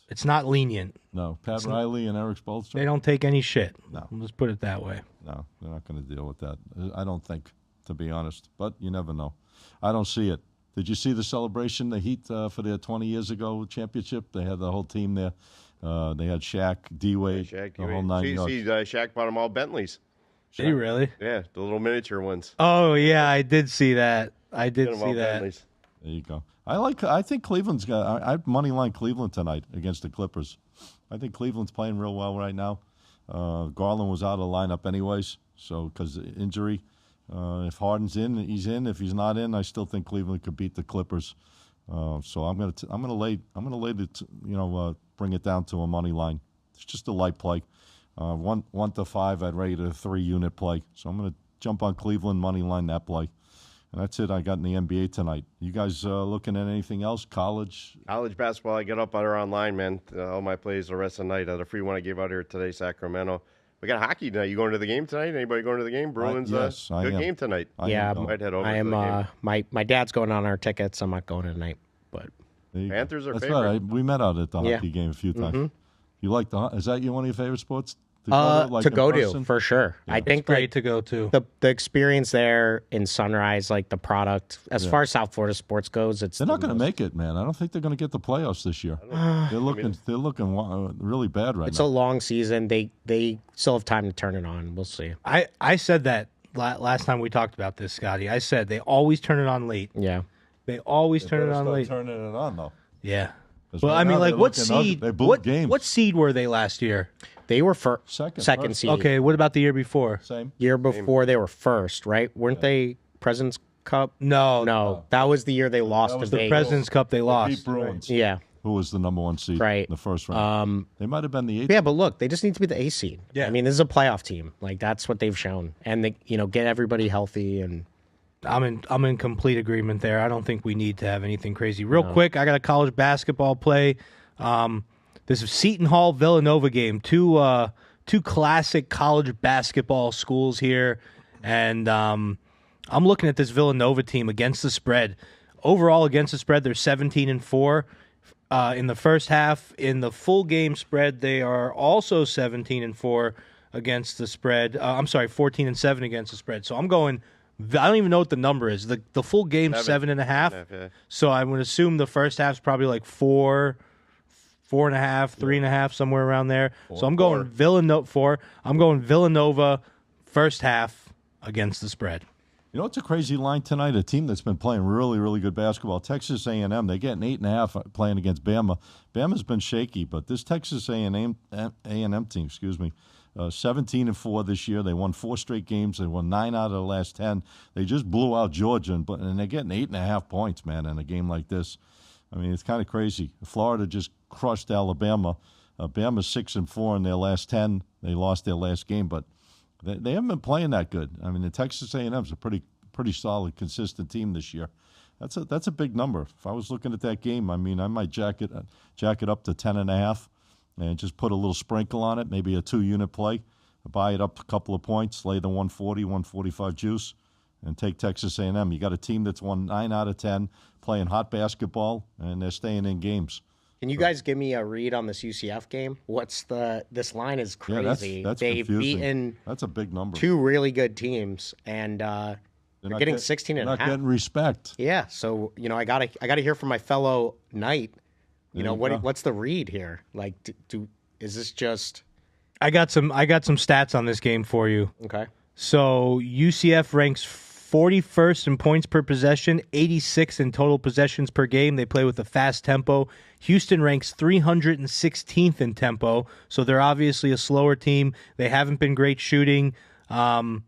[SPEAKER 2] it's not lenient.
[SPEAKER 1] No, Pat Riley and Eric Spoelstra.
[SPEAKER 2] They don't take any shit.
[SPEAKER 1] No.
[SPEAKER 2] Let's put it that way.
[SPEAKER 1] No, they're not going to deal with that. I don't think, to be honest. But you never know. I don't see it. Did you see the celebration, the Heat, for their 20 years ago championship? They had the whole team there. They had Shaq, D-Wade, the whole 9 yards.
[SPEAKER 3] Shaq bought them all Bentleys.
[SPEAKER 2] Did he really?
[SPEAKER 3] Yeah, the little miniature ones.
[SPEAKER 2] Oh, yeah, I did see that. I did see that.
[SPEAKER 3] Bentleys.
[SPEAKER 1] There you go. I think Cleveland's got. I money line Cleveland tonight against the Clippers. I think Cleveland's playing real well right now. Garland was out of the lineup anyways, so because of injury. If Harden's in, he's in. If he's not in, I still think Cleveland could beat the Clippers. So I'm gonna lay bring it down to a money line. It's just a light play. 1 to 5, I'd rate it a 3-unit play. So I'm gonna jump on Cleveland money line that play. And that's it I got in the NBA tonight. You guys looking at anything else? College
[SPEAKER 3] basketball, I get up on our online, man. All my plays the rest of the night. I had a free one I gave out here today, Sacramento. We got hockey tonight. You going to the game tonight? Anybody going to the game? Bruins,
[SPEAKER 1] yes, I
[SPEAKER 3] good
[SPEAKER 1] am.
[SPEAKER 3] game tonight.
[SPEAKER 1] I
[SPEAKER 3] might head over
[SPEAKER 4] I am.
[SPEAKER 3] to the game.
[SPEAKER 4] My dad's going on our tickets. I'm not going tonight, but
[SPEAKER 3] Panthers are
[SPEAKER 1] That's
[SPEAKER 3] favorite.
[SPEAKER 1] right. We met out at the hockey game a few times. You like is that one of your favorite sports? To go to,
[SPEAKER 4] for sure. Yeah. I think
[SPEAKER 2] great to go to.
[SPEAKER 4] The experience there in Sunrise, like the product, as far as South Florida sports goes,
[SPEAKER 1] they're not going to make it, man. I don't think they're going to get the playoffs this year. They're looking really bad right now.
[SPEAKER 4] It's a long season. They still have time to turn it on. We'll see.
[SPEAKER 2] I said that last time we talked about this, Scotty. I said they always turn it on late.
[SPEAKER 4] Yeah,
[SPEAKER 2] they always turn it on late.
[SPEAKER 1] Turning it on though.
[SPEAKER 2] Yeah.
[SPEAKER 1] Well,
[SPEAKER 2] right, I mean, like, what seed?
[SPEAKER 1] Games.
[SPEAKER 2] What seed were they last year?
[SPEAKER 4] They were
[SPEAKER 1] second
[SPEAKER 4] seed.
[SPEAKER 2] Okay, what about the year before?
[SPEAKER 1] Same.
[SPEAKER 4] Year before they were first, right? Weren't they President's Cup?
[SPEAKER 2] No.
[SPEAKER 4] That was the year they lost to
[SPEAKER 2] the
[SPEAKER 4] Vegas.
[SPEAKER 2] President's Cup they lost.
[SPEAKER 1] Beat Bruins.
[SPEAKER 4] Yeah.
[SPEAKER 1] Who was the number 1 seed
[SPEAKER 4] Right.
[SPEAKER 1] in the first round? They might have been the 8th.
[SPEAKER 4] Yeah, but look, they just need to be the A seed.
[SPEAKER 2] Yeah.
[SPEAKER 4] I mean, this is a playoff team. Like, that's what they've shown. And they, get everybody healthy and
[SPEAKER 2] I'm in complete agreement there. I don't think we need to have anything crazy. Real quick, I got a college basketball play. This is Seton Hall Villanova game. Two classic college basketball schools here, and I'm looking at this Villanova team against the spread. Overall, against the spread, they're 17-4 in the first half. In the full game spread, they are also 17-4 against the spread. 14-7 against the spread. So I'm going. I don't even know what the number is. The full game 7.5.
[SPEAKER 3] Yeah.
[SPEAKER 2] So I would assume the first half's probably like 4.5, 3.5, somewhere around there. So I'm going Villanova. I'm going Villanova first half against the spread.
[SPEAKER 1] You know, it's a crazy line tonight. A team that's been playing really, really good basketball, Texas A&M. They're getting 8.5 playing against Bama. Bama's been shaky, but this Texas A&M team, 17-4 this year. They won 4 straight games. They won 9 out of the last 10. They just blew out Georgia, and they're getting 8.5 points, man, in a game like this. I mean, it's kind of crazy. Florida just crushed Alabama. Bama's 6-4 in their last 10. They lost their last game, but they haven't been playing that good. I mean, the Texas A&M's a pretty solid, consistent team this year. That's a big number. If I was looking at that game, I mean, I might jack it up to 10.5 and just put a little sprinkle on it, maybe a 2-unit play, buy it up a couple of points, lay the 140, 145 juice, and take Texas A&M. You got a team that's won 9 out of 10, playing hot basketball, and they're staying in games.
[SPEAKER 4] Can you guys give me a read on this UCF game? This line is crazy.
[SPEAKER 1] Yeah, that's
[SPEAKER 4] They've
[SPEAKER 1] confusing.
[SPEAKER 4] beaten
[SPEAKER 1] That's a big number.
[SPEAKER 4] 2 really good teams, and they're getting 16.5.
[SPEAKER 1] Not getting respect.
[SPEAKER 4] Yeah, so I gotta hear from my fellow Knight. What's the read here? Like, is this just?
[SPEAKER 2] I got some stats on this game for you.
[SPEAKER 4] Okay.
[SPEAKER 2] So UCF ranks 41st in points per possession, 86th in total possessions per game. They play with a fast tempo. Houston ranks 316th in tempo, so they're obviously a slower team. They haven't been great shooting. Central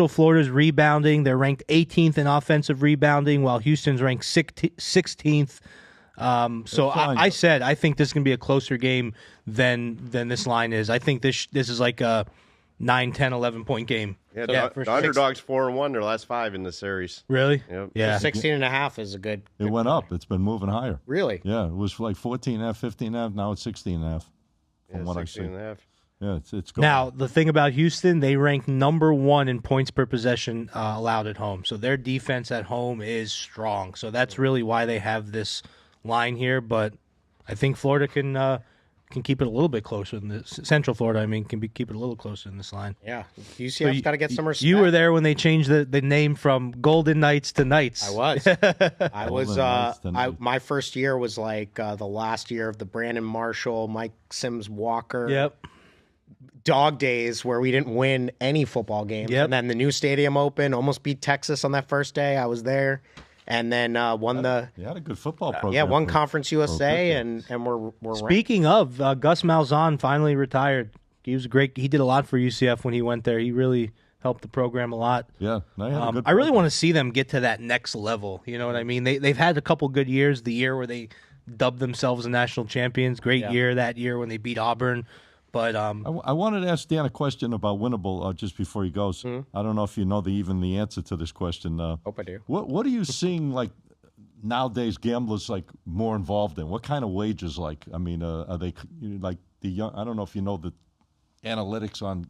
[SPEAKER 2] Florida's rebounding. They're ranked 18th in offensive rebounding, while Houston's ranked 16th. So I said I think this is going to be a closer game than this line is. I think this is like a 9, 10, 11-point game.
[SPEAKER 3] Yeah, the underdog's 4-1 their last 5 in the series.
[SPEAKER 2] Really?
[SPEAKER 3] Yep.
[SPEAKER 2] Yeah.
[SPEAKER 4] 16.5 is a good.
[SPEAKER 1] It went up. It's been moving higher.
[SPEAKER 4] Really?
[SPEAKER 1] Yeah, it was like 14.5, 15.5. Now it's 16.5. From what I see.
[SPEAKER 3] 16.5.
[SPEAKER 1] Yeah, it's going.
[SPEAKER 2] Now, the thing about Houston, they rank number 1 in points per possession allowed at home. So their defense at home is strong. So that's really why they have this line here. But I think Florida can keep it a little bit closer than this. Central Florida, keep it a little closer than this line.
[SPEAKER 4] Yeah, UCF's got to get some respect.
[SPEAKER 2] You were there when they changed the name from Golden Knights to Knights.
[SPEAKER 4] I was. I was. My first year was like the last year of the Brandon Marshall, Mike Sims Walker.
[SPEAKER 2] Yep.
[SPEAKER 4] Dog days where we didn't win any football games.
[SPEAKER 2] Yep.
[SPEAKER 4] And then the new stadium opened, almost beat Texas on that first day. I was there. And then won the.
[SPEAKER 1] You had a good football program.
[SPEAKER 4] Won Conference USA, and we're
[SPEAKER 2] Speaking of, Gus Malzahn finally retired. He was great. He did a lot for UCF when he went there. He really helped the program a lot.
[SPEAKER 1] Yeah, they had a good
[SPEAKER 2] I really want to see them get to that next level. You know what I mean? They've had a couple good years. The year where they dubbed themselves the national champions, great year that year when they beat Auburn. But
[SPEAKER 1] I wanted to ask Dan a question about Winnable just before he goes. I don't know if you know the answer to this question.
[SPEAKER 4] Hope I do.
[SPEAKER 1] What are you seeing like nowadays? Gamblers like more involved in what kind of wagers? Like, I mean, are they like the young? I don't know if you know the analytics on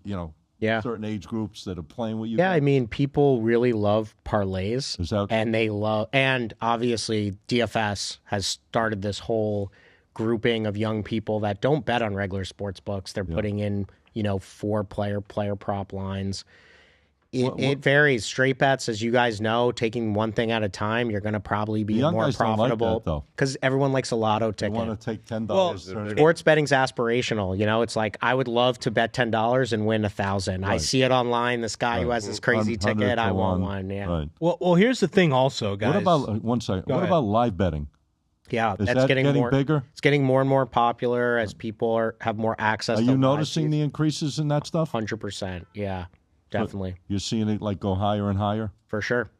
[SPEAKER 1] certain age groups that are playing with you.
[SPEAKER 4] Yeah, I mean, people really love parlays, and obviously DFS has started this whole grouping of young people that don't bet on regular sports books. They're putting in, 4-player prop lines. It varies. Straight bets, as you guys know, taking one thing at a time, you're going to probably be more profitable because everyone likes a lotto ticket.
[SPEAKER 1] They want to take $10.
[SPEAKER 4] Well, sports betting's aspirational. It's like I would love to bet $10 and win 1,000. Right. I see it online. This guy who has this crazy ticket, I want one. Yeah.
[SPEAKER 1] Right.
[SPEAKER 2] Well, here's the thing, also, guys.
[SPEAKER 1] What about one second? What about live betting?
[SPEAKER 4] Yeah,
[SPEAKER 1] that's getting more bigger.
[SPEAKER 4] It's getting more and more popular as people have more access.
[SPEAKER 1] Are you noticing the increases in that stuff?
[SPEAKER 4] 100%. Yeah, definitely.
[SPEAKER 1] But you're seeing it like go higher and higher.
[SPEAKER 4] For sure.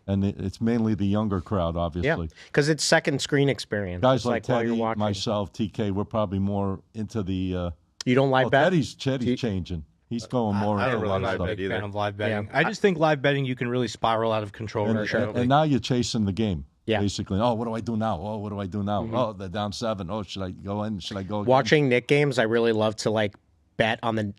[SPEAKER 1] And it's mainly the younger crowd, obviously.
[SPEAKER 4] Yeah, because it's second screen experience.
[SPEAKER 1] Guys like Teddy, myself, TK, we're probably more into the.
[SPEAKER 4] You don't live bet?
[SPEAKER 1] Teddy's changing. He's going more into a lot of stuff.
[SPEAKER 2] I'm a big fan of live betting. Yeah. I just think live betting you can really spiral out of control.
[SPEAKER 1] And now you're chasing the game.
[SPEAKER 4] Yeah.
[SPEAKER 1] Basically, what do I do now? What do I do now? Oh, they're down 7. Oh, should I go in? Should I go again?
[SPEAKER 4] Watching Nick games, I really love to bet on the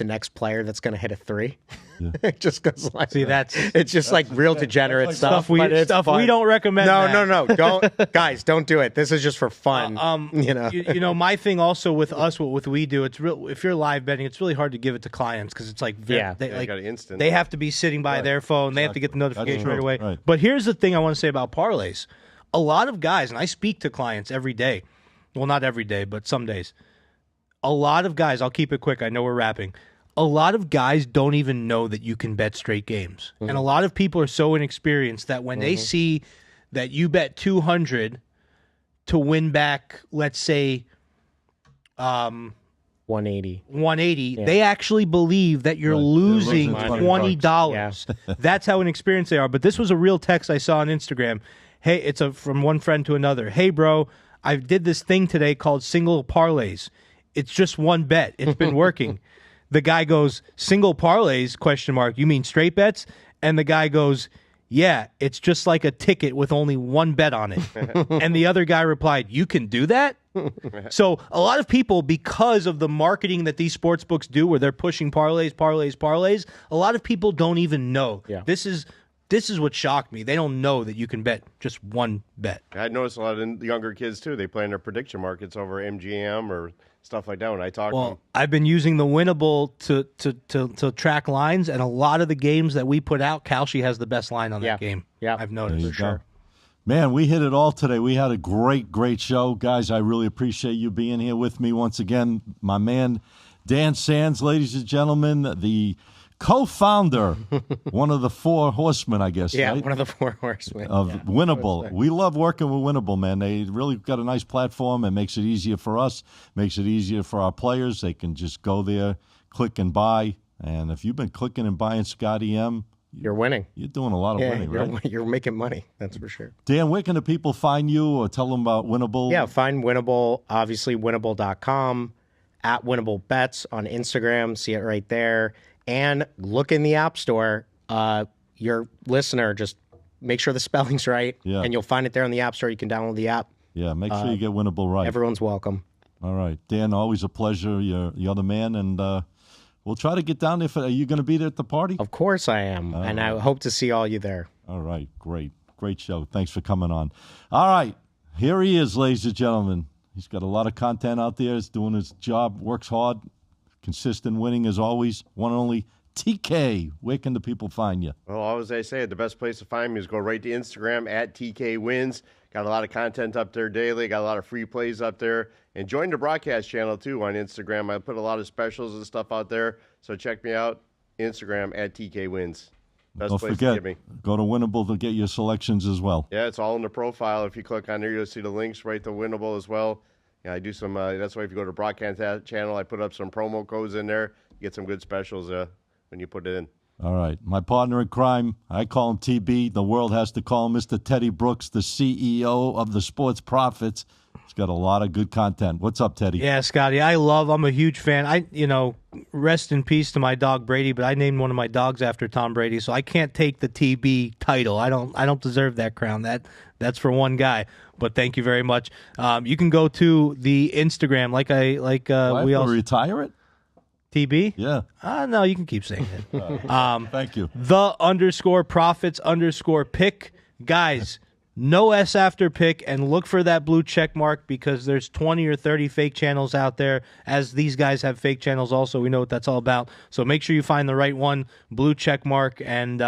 [SPEAKER 4] next player that's going to hit a 3. Yeah. Just because, it's just real degenerate stuff.
[SPEAKER 2] We don't recommend.
[SPEAKER 4] No, don't do it. This is just for fun.
[SPEAKER 2] My thing also with us, what we do, it's real. If you're live betting, it's really hard to give it to clients because it's they
[SPEAKER 3] got it instant.
[SPEAKER 2] They have to be sitting by their phone. They have to get the notification right away.
[SPEAKER 1] Right.
[SPEAKER 2] But here's the thing I want to say about parlays. A lot of guys, and I speak to clients every day. Well, not every day, but some days. A lot of guys, I'll keep it quick. I know we're wrapping. A lot of guys don't even know that you can bet straight games. Mm-hmm. And a lot of people are so inexperienced that when they see that you bet 200 to win back, let's say,
[SPEAKER 4] 180,
[SPEAKER 2] they actually believe that you're losing $20.
[SPEAKER 4] Yeah.
[SPEAKER 2] That's how inexperienced they are. But this was a real text I saw on Instagram. Hey, it's from one friend to another. Hey, bro, I did this thing today called single parlays. It's just one bet. It's been working. The guy goes, single parlays, ? You mean straight bets? And the guy goes, yeah, it's just like a ticket with only one bet on it. And the other guy replied, you can do that? So a lot of people, because of the marketing that these sports books do where they're pushing parlays, a lot of people don't even know.
[SPEAKER 4] Yeah.
[SPEAKER 2] This is what shocked me. They don't know that you can bet just one bet.
[SPEAKER 3] I noticed a lot of the younger kids, too. They play in their prediction markets over MGM or stuff like that when I talk to them.
[SPEAKER 2] I've been using the Winnable to track lines, and a lot of the games that we put out, Kalshi has the best line on that game.
[SPEAKER 4] Yeah,
[SPEAKER 2] I've noticed.
[SPEAKER 1] For sure. Man, we hit it all today. We had a great show. Guys, I really appreciate you being here with me once again. My man, Dan Sands, ladies and gentlemen, the co-founder, one of the 4 horsemen, I guess.
[SPEAKER 4] Yeah,
[SPEAKER 1] right?
[SPEAKER 4] one of the 4 horsemen
[SPEAKER 1] of Winnable. We love working with Winnable, man. They really got a nice platform. It makes it easier for us, makes it easier for our players. They can just go there, click and buy. And if you've been clicking and buying Scotty M,
[SPEAKER 4] you're winning.
[SPEAKER 1] You're doing a lot of winning, right?
[SPEAKER 4] You're making money, that's for sure.
[SPEAKER 1] Dan, where can the people find you or tell them about Winnable?
[SPEAKER 4] Yeah, find Winnable, obviously winnable.com, at Winnable Bets on Instagram. See it right there. And look in the App Store. Your listener, just make sure the spelling's right, and you'll find it there in the App Store. You can download the app.
[SPEAKER 1] Yeah, make sure you get Winnable right.
[SPEAKER 4] Everyone's welcome.
[SPEAKER 1] All right. Dan, always a pleasure. You're the man, and we'll try to get down there. Are you going to be there at the party?
[SPEAKER 4] Of course I am, and I hope to see all you there.
[SPEAKER 1] All right. Great show. Thanks for coming on. All right. Here he is, ladies and gentlemen. He's got a lot of content out there. He's doing his job, works hard. Consistent winning as always. One and only TK. Where can the people find you?
[SPEAKER 3] Well, always I say, the best place to find me is go right to Instagram at TK Wins. Got a lot of content up there daily. Got a lot of free plays up there. And join the broadcast channel, too, on Instagram. I put a lot of specials and stuff out there. So check me out. Instagram at TK Wins. Best
[SPEAKER 1] Don't
[SPEAKER 3] place
[SPEAKER 1] forget,
[SPEAKER 3] to get me.
[SPEAKER 1] Go to Winnable to get your selections as well.
[SPEAKER 3] Yeah, it's all in the profile. If you click on there, you'll see the links right to Winnable as well. Yeah, I do some. That's why if you go to broadcast channel, I put up some promo codes in there. You get some good specials when you put it in.
[SPEAKER 1] All right. My partner in crime, I call him TB. The world has to call him Mr. Teddy Brooks, the CEO of the Sports Profits. He's got a lot of good content. What's up, Teddy?
[SPEAKER 2] Yeah, Scotty, I'm a huge fan. Rest in peace to my dog Brady, but I named one of my dogs after Tom Brady, so I can't take the TB title. I don't deserve that crown. That's for one guy. But thank you very much. You can go to the Instagram we all
[SPEAKER 1] retire it.
[SPEAKER 2] TB?
[SPEAKER 1] Yeah.
[SPEAKER 2] No, you can keep saying it.
[SPEAKER 1] Thank you.
[SPEAKER 2] _profits_pick. Guys, no S after pick, and look for that blue check mark because there's 20 or 30 fake channels out there, as these guys have fake channels also. We know what that's all about. So make sure you find the right one, blue check mark, and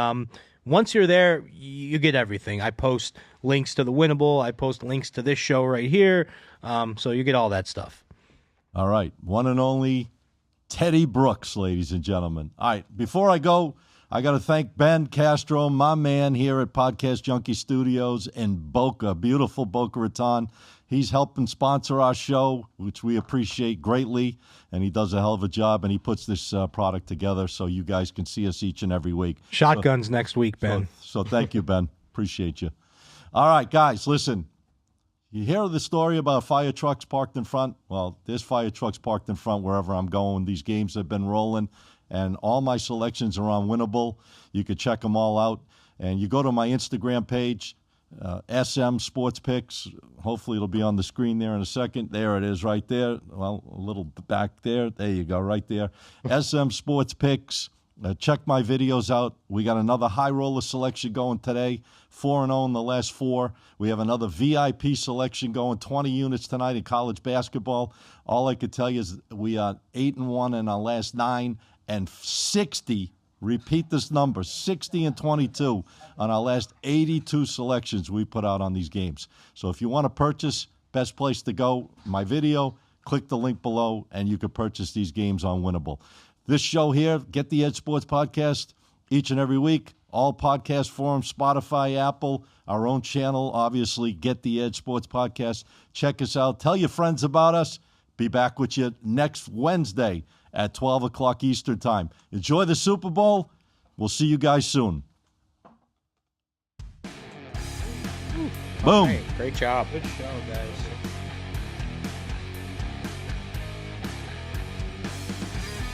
[SPEAKER 2] once you're there, you get everything. I post links to the Winnable. I post links to this show right here. So you get all that stuff.
[SPEAKER 1] All right. One and only Teddy Brooks, ladies and gentlemen. All right, before I go, I got to thank Ben Castro, my man here at Podcast Junkie Studios in Boca, beautiful Boca Raton. He's helping sponsor our show, which we appreciate greatly, and he does a hell of a job, and he puts this product together so you guys can see us each and every week.
[SPEAKER 2] Shotguns next week, Ben.
[SPEAKER 1] So thank you, Ben. Appreciate you. All right, guys, listen. You hear the story about fire trucks parked in front? Well, there's fire trucks parked in front wherever I'm going. These games have been rolling, and all my selections are on Winnable. You can check them all out. And you go to my Instagram page, SM Sports Picks. Hopefully it'll be on the screen there in a second. There it is right there. Well, a little back there. There you go, right there. SM Sports Picks. Check my videos out. We got another high roller selection going today, 4-0 in the last 4. We have another VIP selection going, 20 units tonight in college basketball. All I could tell you is we are 8-1 in our last 9 and 60. Repeat this number, 60 and 22 on our last 82 selections we put out on these games. So if you want to purchase, best place to go, my video, click the link below, and you can purchase these games on Winnable. This show here, Get the Edge Sports Podcast, each and every week. All podcast forums, Spotify, Apple, our own channel, obviously, Get the Edge Sports Podcast. Check us out. Tell your friends about us. Be back with you next Wednesday at 12 o'clock Eastern Time. Enjoy the Super Bowl. We'll see you guys soon. Boom.
[SPEAKER 4] Great job.
[SPEAKER 2] Good show, guys.